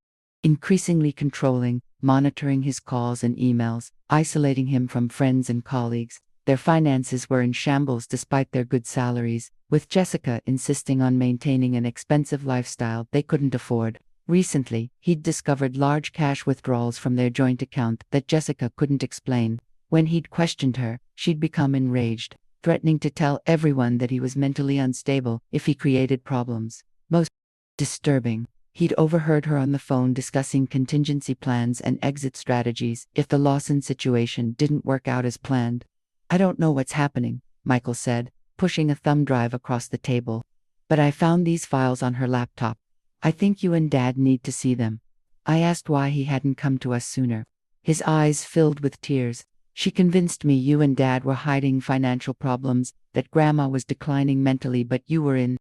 [SPEAKER 1] increasingly controlling, monitoring his calls and emails, isolating him from friends and colleagues. Their finances were in shambles despite their good salaries, with Jessica insisting on maintaining an expensive lifestyle they couldn't afford. Recently, he'd discovered large cash withdrawals from their joint account that Jessica couldn't explain. When he'd questioned her, she'd become enraged, threatening to tell everyone that he was mentally unstable if he created problems. Most disturbing, he'd overheard her on the phone discussing contingency plans and exit strategies if the Lawson situation didn't work out as planned. "I don't know what's happening," Michael said, pushing a thumb drive across the table. "But I found these files on her laptop. I think you and Dad need to see them." I asked why he hadn't come to us sooner. His eyes filled with tears. "She convinced me you and Dad were hiding financial problems, that Grandma was declining mentally, but you were in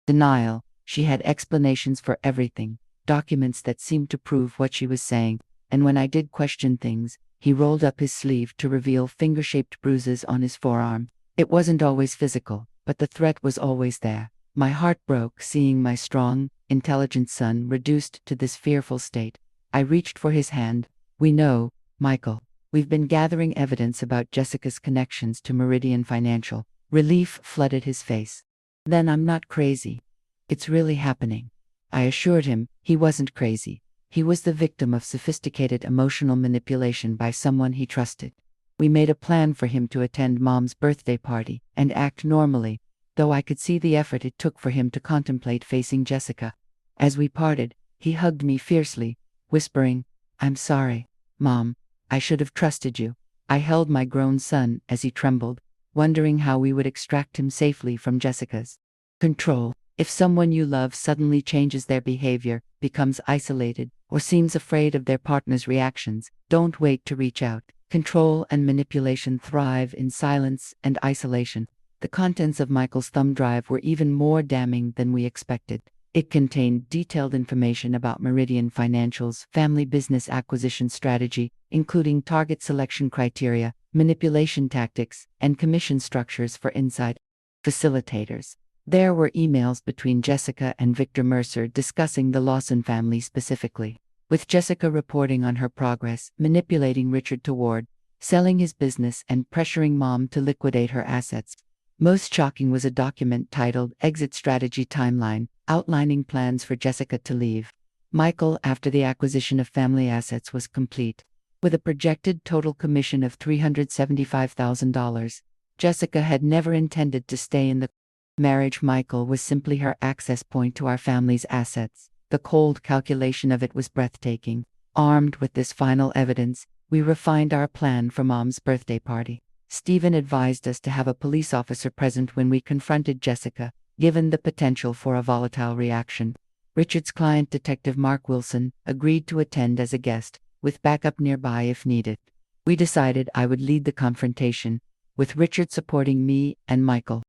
[SPEAKER 1] denial." She had explanations for everything, documents that seemed to prove what she was saying, and when I did question things, he rolled up his sleeve to reveal finger-shaped bruises on his forearm. It wasn't always physical, but the threat was always there. My heart broke seeing my strong, intelligent son reduced to this fearful state. I reached for his hand. "We know, Michael. We've been gathering evidence about Jessica's connections to Meridian Financial." Relief flooded his face. "Then I'm not crazy. It's really happening." I assured him he wasn't crazy. He was the victim of sophisticated emotional manipulation by someone he trusted. We made a plan for him to attend Mom's birthday party and act normally, though I could see the effort it took for him to contemplate facing Jessica. As we parted, he hugged me fiercely, whispering, "I'm sorry, Mom. I should have trusted you." I held my grown son as he trembled, wondering how we would extract him safely from Jessica's control. If someone you love suddenly changes their behavior, becomes isolated, or seems afraid of their partner's reactions, don't wait to reach out. Control and manipulation thrive in silence and isolation. The contents of Michael's thumb drive were even more damning than we expected. It contained detailed information about Meridian Financial's family business acquisition strategy, including target selection criteria, manipulation tactics, and commission structures for inside facilitators. There were emails between Jessica and Victor Mercer discussing the Lawson family specifically, with Jessica reporting on her progress, manipulating Richard toward selling his business and pressuring Mom to liquidate her assets. Most shocking was a document titled Exit Strategy Timeline, outlining plans for Jessica to leave Michael after the acquisition of family assets was complete. With a projected total commission of $375,000, Jessica had never intended to stay in the marriage. Michael was simply her access point to our family's assets. The cold calculation of it was breathtaking. Armed with this final evidence, we refined our plan for Mom's birthday party. Stephen advised us to have a police officer present when we confronted Jessica, given the potential for a volatile reaction. Richard's client, Detective Mark Wilson, agreed to attend as a guest, with backup nearby if needed. We decided I would lead the confrontation, with Richard supporting me and Michael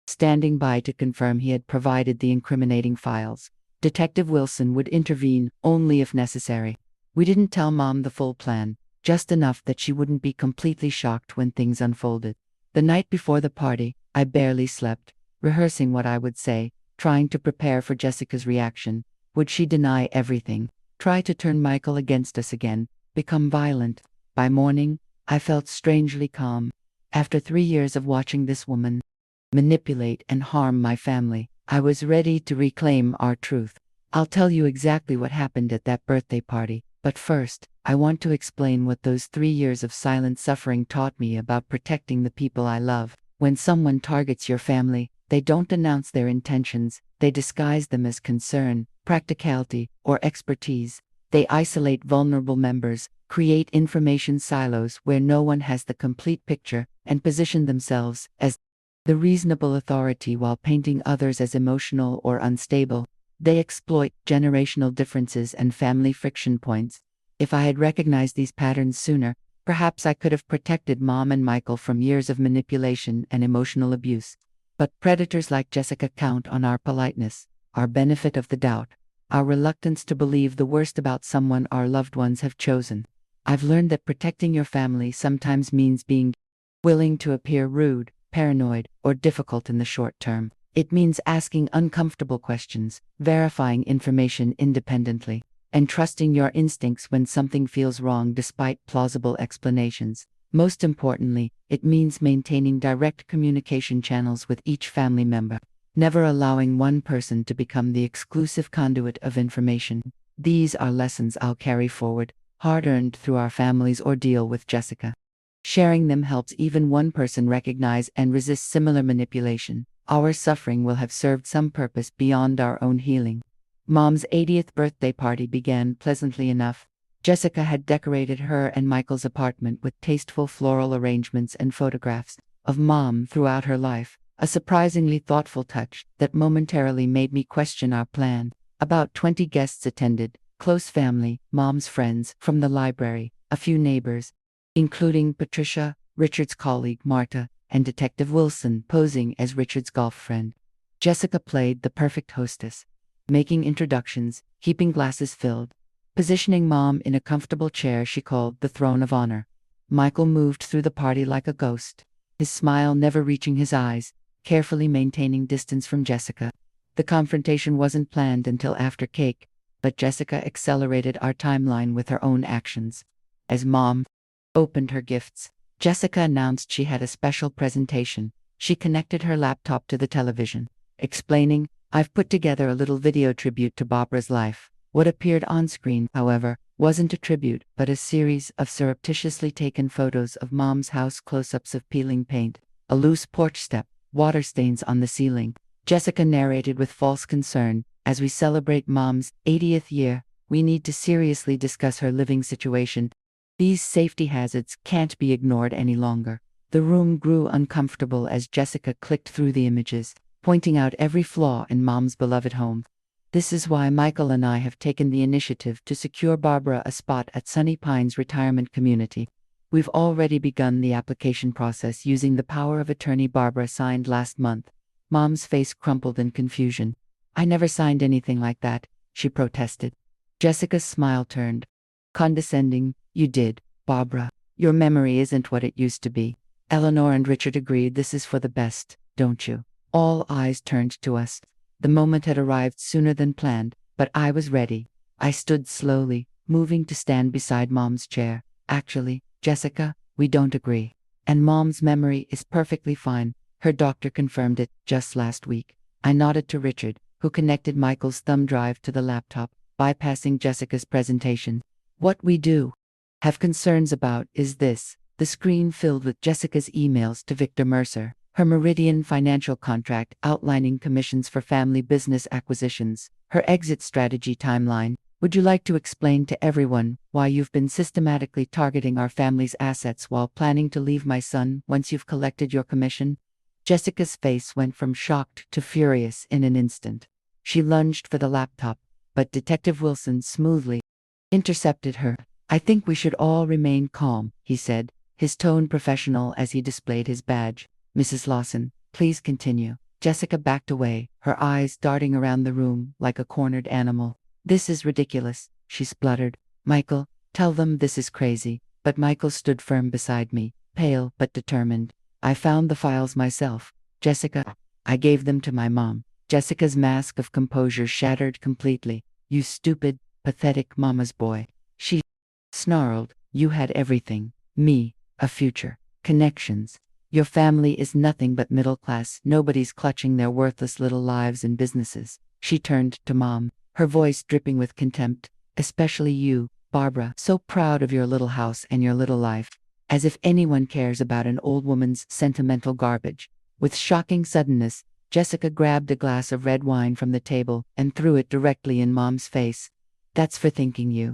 [SPEAKER 1] standing by to confirm he had provided the incriminating files. Detective Wilson would intervene only if necessary. We didn't tell Mom the full plan, just enough that she wouldn't be completely shocked when things unfolded. The night before the party, I barely slept, rehearsing what I would say, trying to prepare for Jessica's reaction. Would she deny everything, try to turn Michael against us again, become violent? By morning, I felt strangely calm. After 3 years of watching this woman manipulate and harm my family, I was ready to reclaim our truth. I'll tell you exactly what happened at that birthday party, but first, I want to explain what those 3 years of silent suffering taught me about protecting the people I love. When someone targets your family, they don't announce their intentions, they disguise them as concern, practicality, or expertise. They isolate vulnerable members, create information silos where no one has the complete picture, and position themselves as the reasonable authority while painting others as emotional or unstable. They exploit generational differences and family friction points. If I had recognized these patterns sooner, perhaps I could have protected Mom and Michael from years of manipulation and emotional abuse. But predators like Jessica count on our politeness, our benefit of the doubt, our reluctance to believe the worst about someone our loved ones have chosen. I've learned that protecting your family sometimes means being willing to appear rude, paranoid, or difficult in the short term. It means asking uncomfortable questions, verifying information independently, and trusting your instincts when something feels wrong despite plausible explanations. Most importantly, it means maintaining direct communication channels with each family member, never allowing one person to become the exclusive conduit of information. These are lessons I'll carry forward, hard-earned through our family's ordeal with Jessica. Sharing them helps even one person recognize and resist similar manipulation. Our suffering will have served some purpose beyond our own healing. Mom's 80th birthday party began pleasantly enough. Jessica had decorated her and Michael's apartment with tasteful floral arrangements and photographs of Mom throughout her life, a surprisingly thoughtful touch that momentarily made me question our plan. About 20 guests attended, close family, Mom's friends from the library, a few neighbors, including Patricia, Richard's colleague Marta, and Detective Wilson posing as Richard's golf friend. Jessica played the perfect hostess, making introductions, keeping glasses filled, positioning Mom in a comfortable chair she called the throne of honor. Michael moved through the party like a ghost, his smile never reaching his eyes, carefully maintaining distance from Jessica. The confrontation wasn't planned until after cake, but Jessica accelerated our timeline with her own actions. As Mom opened her gifts, Jessica announced she had a special presentation. She connected her laptop to the television, explaining, "I've put together a little video tribute to Barbara's life." What appeared on screen, however, wasn't a tribute, but a series of surreptitiously taken photos of Mom's house, close-ups of peeling paint, a loose porch step, water stains on the ceiling. Jessica narrated with false concern, "As we celebrate Mom's 80th year, we need to seriously discuss her living situation. These safety hazards can't be ignored any longer." The room grew uncomfortable as Jessica clicked through the images, pointing out every flaw in Mom's beloved home. "This is why Michael and I have taken the initiative to secure Barbara a spot at Sunny Pines Retirement Community. We've already begun the application process using the power of attorney Barbara signed last month." Mom's face crumpled in confusion. "I never signed anything like that," she protested. Jessica's smile turned condescending. "You did, Barbara. Your memory isn't what it used to be." Eleanor and Richard agreed. "This is for the best, don't you?" All eyes turned to us. The moment had arrived sooner than planned, but I was ready. I stood slowly, moving to stand beside Mom's chair. "Actually, Jessica, we don't agree. And Mom's memory is perfectly fine. Her doctor confirmed it just last week." I nodded to Richard, who connected Michael's thumb drive to the laptop, bypassing Jessica's presentation. "What we do have concerns about is this." The screen filled with Jessica's emails to Victor Mercer, her Meridian financial contract outlining commissions for family business acquisitions, her exit strategy timeline. "Would you like to explain to everyone why you've been systematically targeting our family's assets while planning to leave my son once you've collected your commission?" Jessica's face went from shocked to furious in an instant. She lunged for the laptop, but Detective Wilson smoothly intercepted her. "I think we should all remain calm," he said, his tone professional as he displayed his badge. "Mrs. Lawson, please continue." Jessica backed away, her eyes darting around the room like a cornered animal. "This is ridiculous," she spluttered. "Michael, tell them this is crazy." But Michael stood firm beside me, pale but determined. "I found the files myself, Jessica. I gave them to my mom." Jessica's mask of composure shattered completely. "You stupid, pathetic mama's boy," she snarled. "You had everything. Me, a future, connections. Your family is nothing but middle class. Nobody's clutching their worthless little lives and businesses." She turned to Mom, her voice dripping with contempt. "Especially you, Barbara, so proud of your little house and your little life. As if anyone cares about an old woman's sentimental garbage." With shocking suddenness, Jessica grabbed a glass of red wine from the table and threw it directly in Mom's face. "That's for thinking you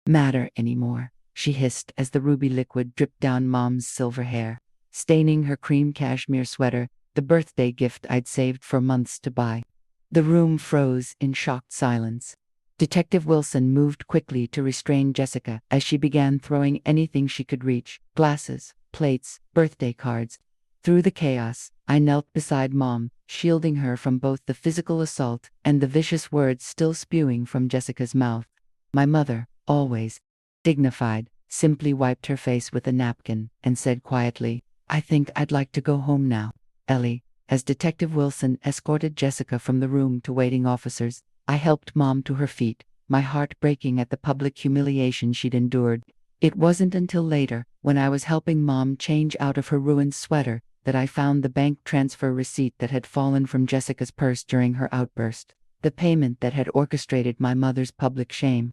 [SPEAKER 1] matter anymore," she hissed as the ruby liquid dripped down Mom's silver hair, staining her cream cashmere sweater the birthday gift I'd saved for months to buy. The room froze in shocked silence. Detective Wilson moved quickly to restrain Jessica as she began throwing anything she could reach: glasses, plates, birthday cards. Through the chaos, I knelt beside Mom, shielding her from both the physical assault and the vicious words still spewing from Jessica's mouth. My mother, always dignified, simply wiped her face with a napkin and said quietly, "I think I'd like to go home now, Ellie." As Detective Wilson escorted Jessica from the room to waiting officers, I helped Mom to her feet, my heart breaking at the public humiliation she'd endured. It wasn't until later, when I was helping Mom change out of her ruined sweater, that I found the bank transfer receipt that had fallen from Jessica's purse during her outburst. The payment that had orchestrated my mother's public shame.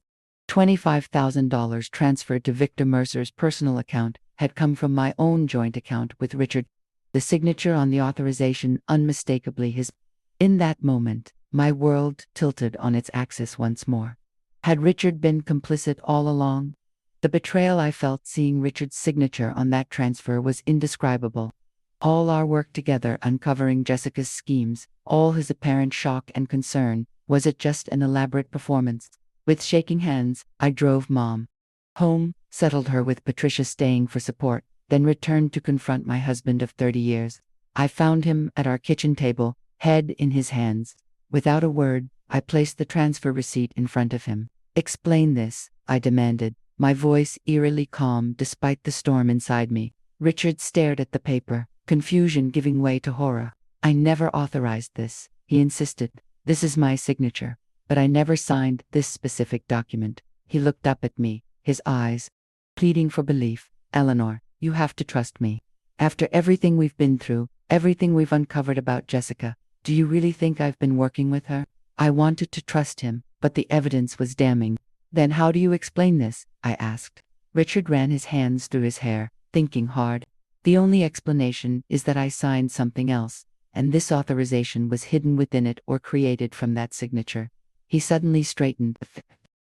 [SPEAKER 1] $25,000 transferred to Victor Mercer's personal account had come from my own joint account with Richard. The signature on the authorization unmistakably his. In that moment, my world tilted on its axis once more. Had Richard been complicit all along? The betrayal I felt seeing Richard's signature on that transfer was indescribable. All our work together uncovering Jessica's schemes, all his apparent shock and concern, was it just an elaborate performance? With shaking hands, I drove Mom home, settled her with Patricia staying for support, then returned to confront my husband of 30 years. I found him at our kitchen table, head in his hands. Without a word, I placed the transfer receipt in front of him. "Explain this," I demanded, my voice eerily calm despite the storm inside me. Richard stared at the paper, confusion giving way to horror. "I never authorized this," he insisted. "This is my signature, but I never signed this specific document." He looked up at me, his eyes pleading for belief. "Eleanor, you have to trust me. After everything we've been through, everything we've uncovered about Jessica, do you really think I've been working with her?" I wanted to trust him, but the evidence was damning. "Then how do you explain this?" I asked. Richard ran his hands through his hair, thinking hard. "The only explanation is that I signed something else, and this authorization was hidden within it or created from that signature." He suddenly straightened.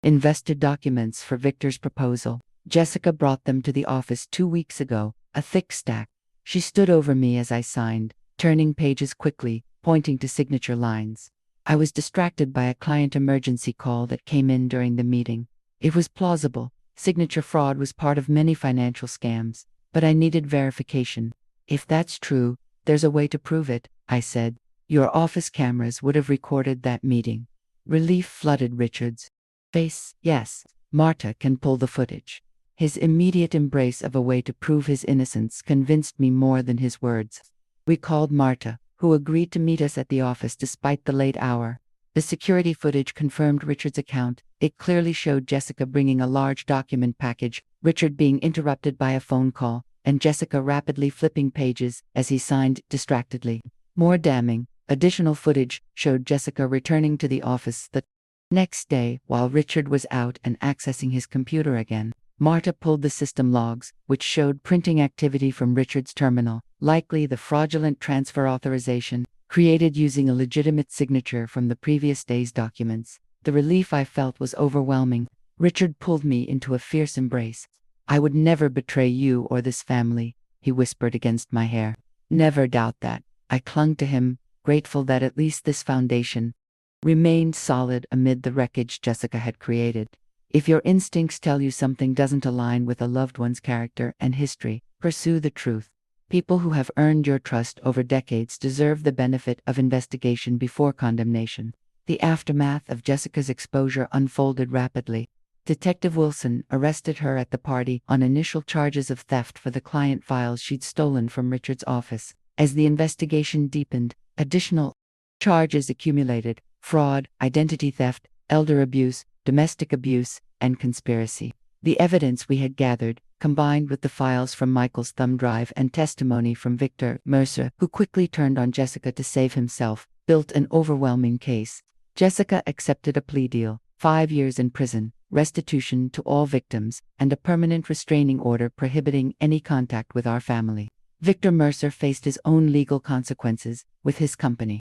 [SPEAKER 1] "Investor documents for Victor's proposal. Jessica brought them to the office 2 weeks ago, a thick stack." She stood over me as I signed, turning pages quickly, pointing to signature lines. I was distracted by a client emergency call that came in during the meeting. It was plausible. Signature fraud was part of many financial scams, but I needed verification. "If that's true, there's a way to prove it," I said. "Your office cameras would have recorded that meeting." Relief flooded Richard's face. "Yes, Marta can pull the footage." His immediate embrace of a way to prove his innocence convinced me more than his words. We called Marta, who agreed to meet us at the office despite the late hour. The security footage confirmed Richard's account. It clearly showed Jessica bringing a large document package, Richard being interrupted by a phone call, and Jessica rapidly flipping pages as he signed distractedly. More damning, additional footage showed Jessica returning to the office the next day while Richard was out and accessing his computer again. Marta pulled the system logs, which showed printing activity from Richard's terminal, likely the fraudulent transfer authorization, created using a legitimate signature from the previous day's documents. The relief I felt was overwhelming. Richard pulled me into a fierce embrace. "I would never betray you or this family," he whispered against my hair. "Never doubt that." I clung to him, grateful that at least this foundation remained solid amid the wreckage Jessica had created. If your instincts tell you something doesn't align with a loved one's character and history, pursue the truth. People who have earned your trust over decades deserve the benefit of investigation before condemnation. The aftermath of Jessica's exposure unfolded rapidly. Detective Wilson arrested her at the party on initial charges of theft for the client files she'd stolen from Richard's office. As the investigation deepened, additional charges accumulated: fraud, identity theft, elder abuse, domestic abuse, and conspiracy. The evidence we had gathered, combined with the files from Michael's thumb drive and testimony from Victor Mercer, who quickly turned on Jessica to save himself, built an overwhelming case. Jessica accepted a plea deal: 5 years in prison, restitution to all victims, and a permanent restraining order prohibiting any contact with our family. Victor Mercer faced his own legal consequences, with his company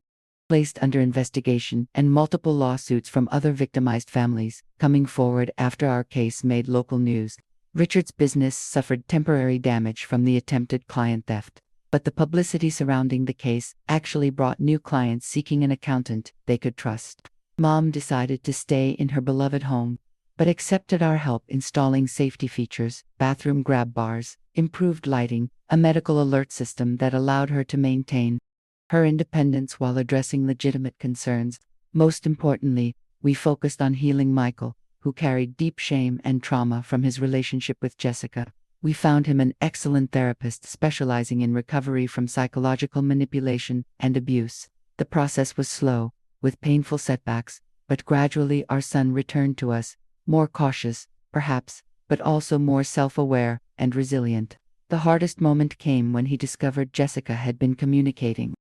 [SPEAKER 1] placed under investigation and multiple lawsuits from other victimized families coming forward after our case made local news. Richard's business suffered temporary damage from the attempted client theft. But the publicity surrounding the case actually brought new clients seeking an accountant they could trust. Mom decided to stay in her beloved home, but accepted our help installing safety features, bathroom grab bars, improved lighting, a medical alert system that allowed her to maintain her independence while addressing legitimate concerns. Most importantly, we focused on healing Michael, who carried deep shame and trauma from his relationship with Jessica. We found him an excellent therapist specializing in recovery from psychological manipulation and abuse. The process was slow, with painful setbacks, but gradually our son returned to us, more cautious, perhaps, but also more self-aware and resilient. The hardest moment came when he discovered Jessica had been communicating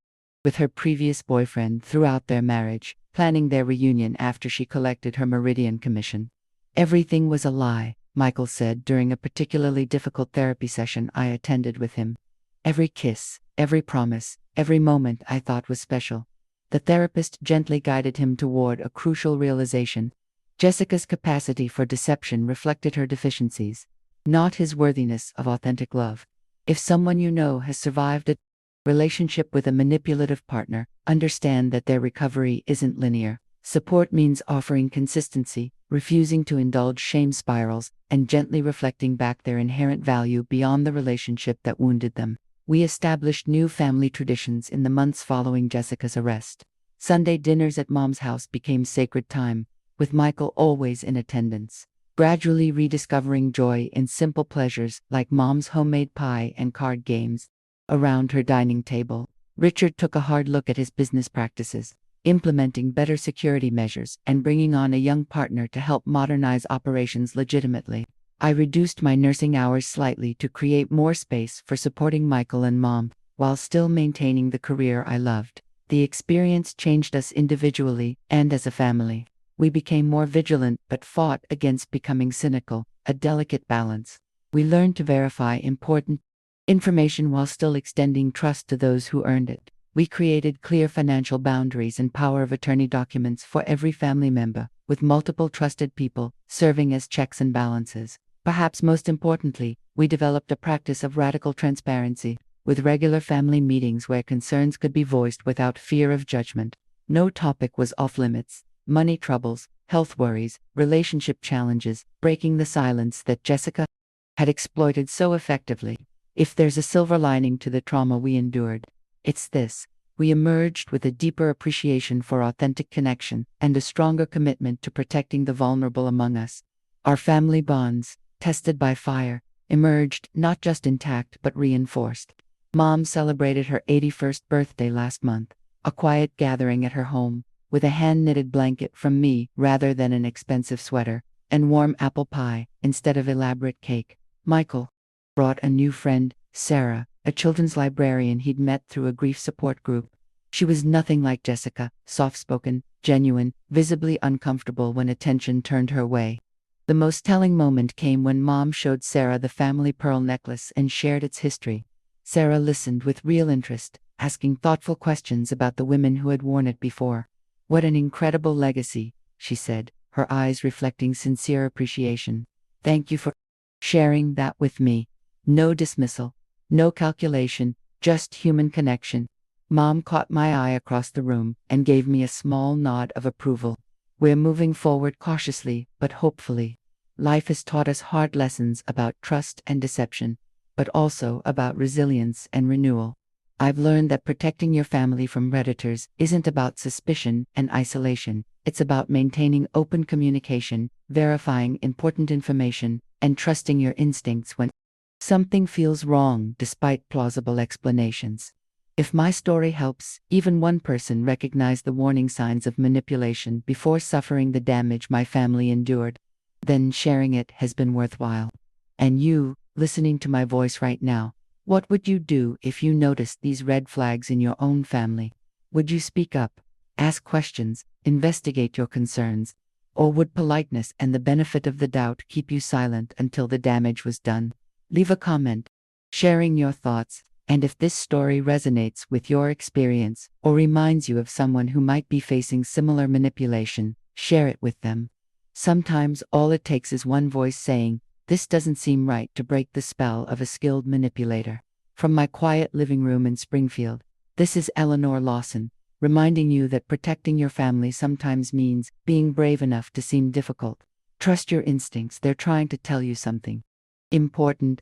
[SPEAKER 1] with her previous boyfriend throughout their marriage, planning their reunion after she collected her Meridian commission. Everything was a lie, Michael said during a particularly difficult therapy session I attended with him. Every kiss, every promise, every moment I thought was special. The therapist gently guided him toward a crucial realization. Jessica's capacity for deception reflected her deficiencies, not his worthiness of authentic love. If someone you know has survived a relationship with a manipulative partner, understand that their recovery isn't linear. Support means offering consistency, refusing to indulge shame spirals, and gently reflecting back their inherent value beyond the relationship that wounded them. We established new family traditions in the months following Jessica's arrest. Sunday dinners at Mom's house became sacred time, with Michael always in attendance. Gradually rediscovering joy in simple pleasures like Mom's homemade pie and card games around her dining table. Richard took a hard look at his business practices, implementing better security measures and bringing on a young partner to help modernize operations legitimately. I reduced my nursing hours slightly to create more space for supporting Michael and Mom, while still maintaining the career I loved. The experience changed us individually and as a family. We became more vigilant but fought against becoming cynical, a delicate balance. We learned to verify important information while still extending trust to those who earned it. We created clear financial boundaries and power of attorney documents for every family member, with multiple trusted people serving as checks and balances. Perhaps most importantly, we developed a practice of radical transparency, with regular family meetings where concerns could be voiced without fear of judgment. No topic was off-limits. Money troubles, health worries, relationship challenges, breaking the silence that Jessica had exploited so effectively. If there's a silver lining to the trauma we endured, it's this: we emerged with a deeper appreciation for authentic connection and a stronger commitment to protecting the vulnerable among us. Our family bonds, tested by fire, emerged not just intact but reinforced. Mom celebrated her 81st birthday last month, a quiet gathering at her home, with a hand-knitted blanket from me rather than an expensive sweater, and warm apple pie instead of elaborate cake. Michael brought a new friend, Sarah, a children's librarian he'd met through a grief support group. She was nothing like Jessica, soft-spoken, genuine, visibly uncomfortable when attention turned her way. The most telling moment came when Mom showed Sarah the family pearl necklace and shared its history. Sarah listened with real interest, asking thoughtful questions about the women who had worn it before. "What an incredible legacy," she said, her eyes reflecting sincere appreciation. "Thank you for sharing that with me." No dismissal, no calculation, just human connection. Mom caught my eye across the room and gave me a small nod of approval. We're moving forward cautiously, but hopefully. Life has taught us hard lessons about trust and deception, but also about resilience and renewal. I've learned that protecting your family from predators isn't about suspicion and isolation. It's about maintaining open communication, verifying important information, and trusting your instincts when something feels wrong despite plausible explanations. If my story helps even one person recognize the warning signs of manipulation before suffering the damage my family endured, then sharing it has been worthwhile. And you, listening to my voice right now, what would you do if you noticed these red flags in your own family? Would you speak up, ask questions, investigate your concerns, or would politeness and the benefit of the doubt keep you silent until the damage was done? Leave a comment, sharing your thoughts, and if this story resonates with your experience or reminds you of someone who might be facing similar manipulation, share it with them. Sometimes all it takes is one voice saying, "This doesn't seem right," to break the spell of a skilled manipulator. From my quiet living room in Springfield, this is Eleanor Lawson, reminding you that protecting your family sometimes means being brave enough to seem difficult. Trust your instincts, they're trying to tell you something important.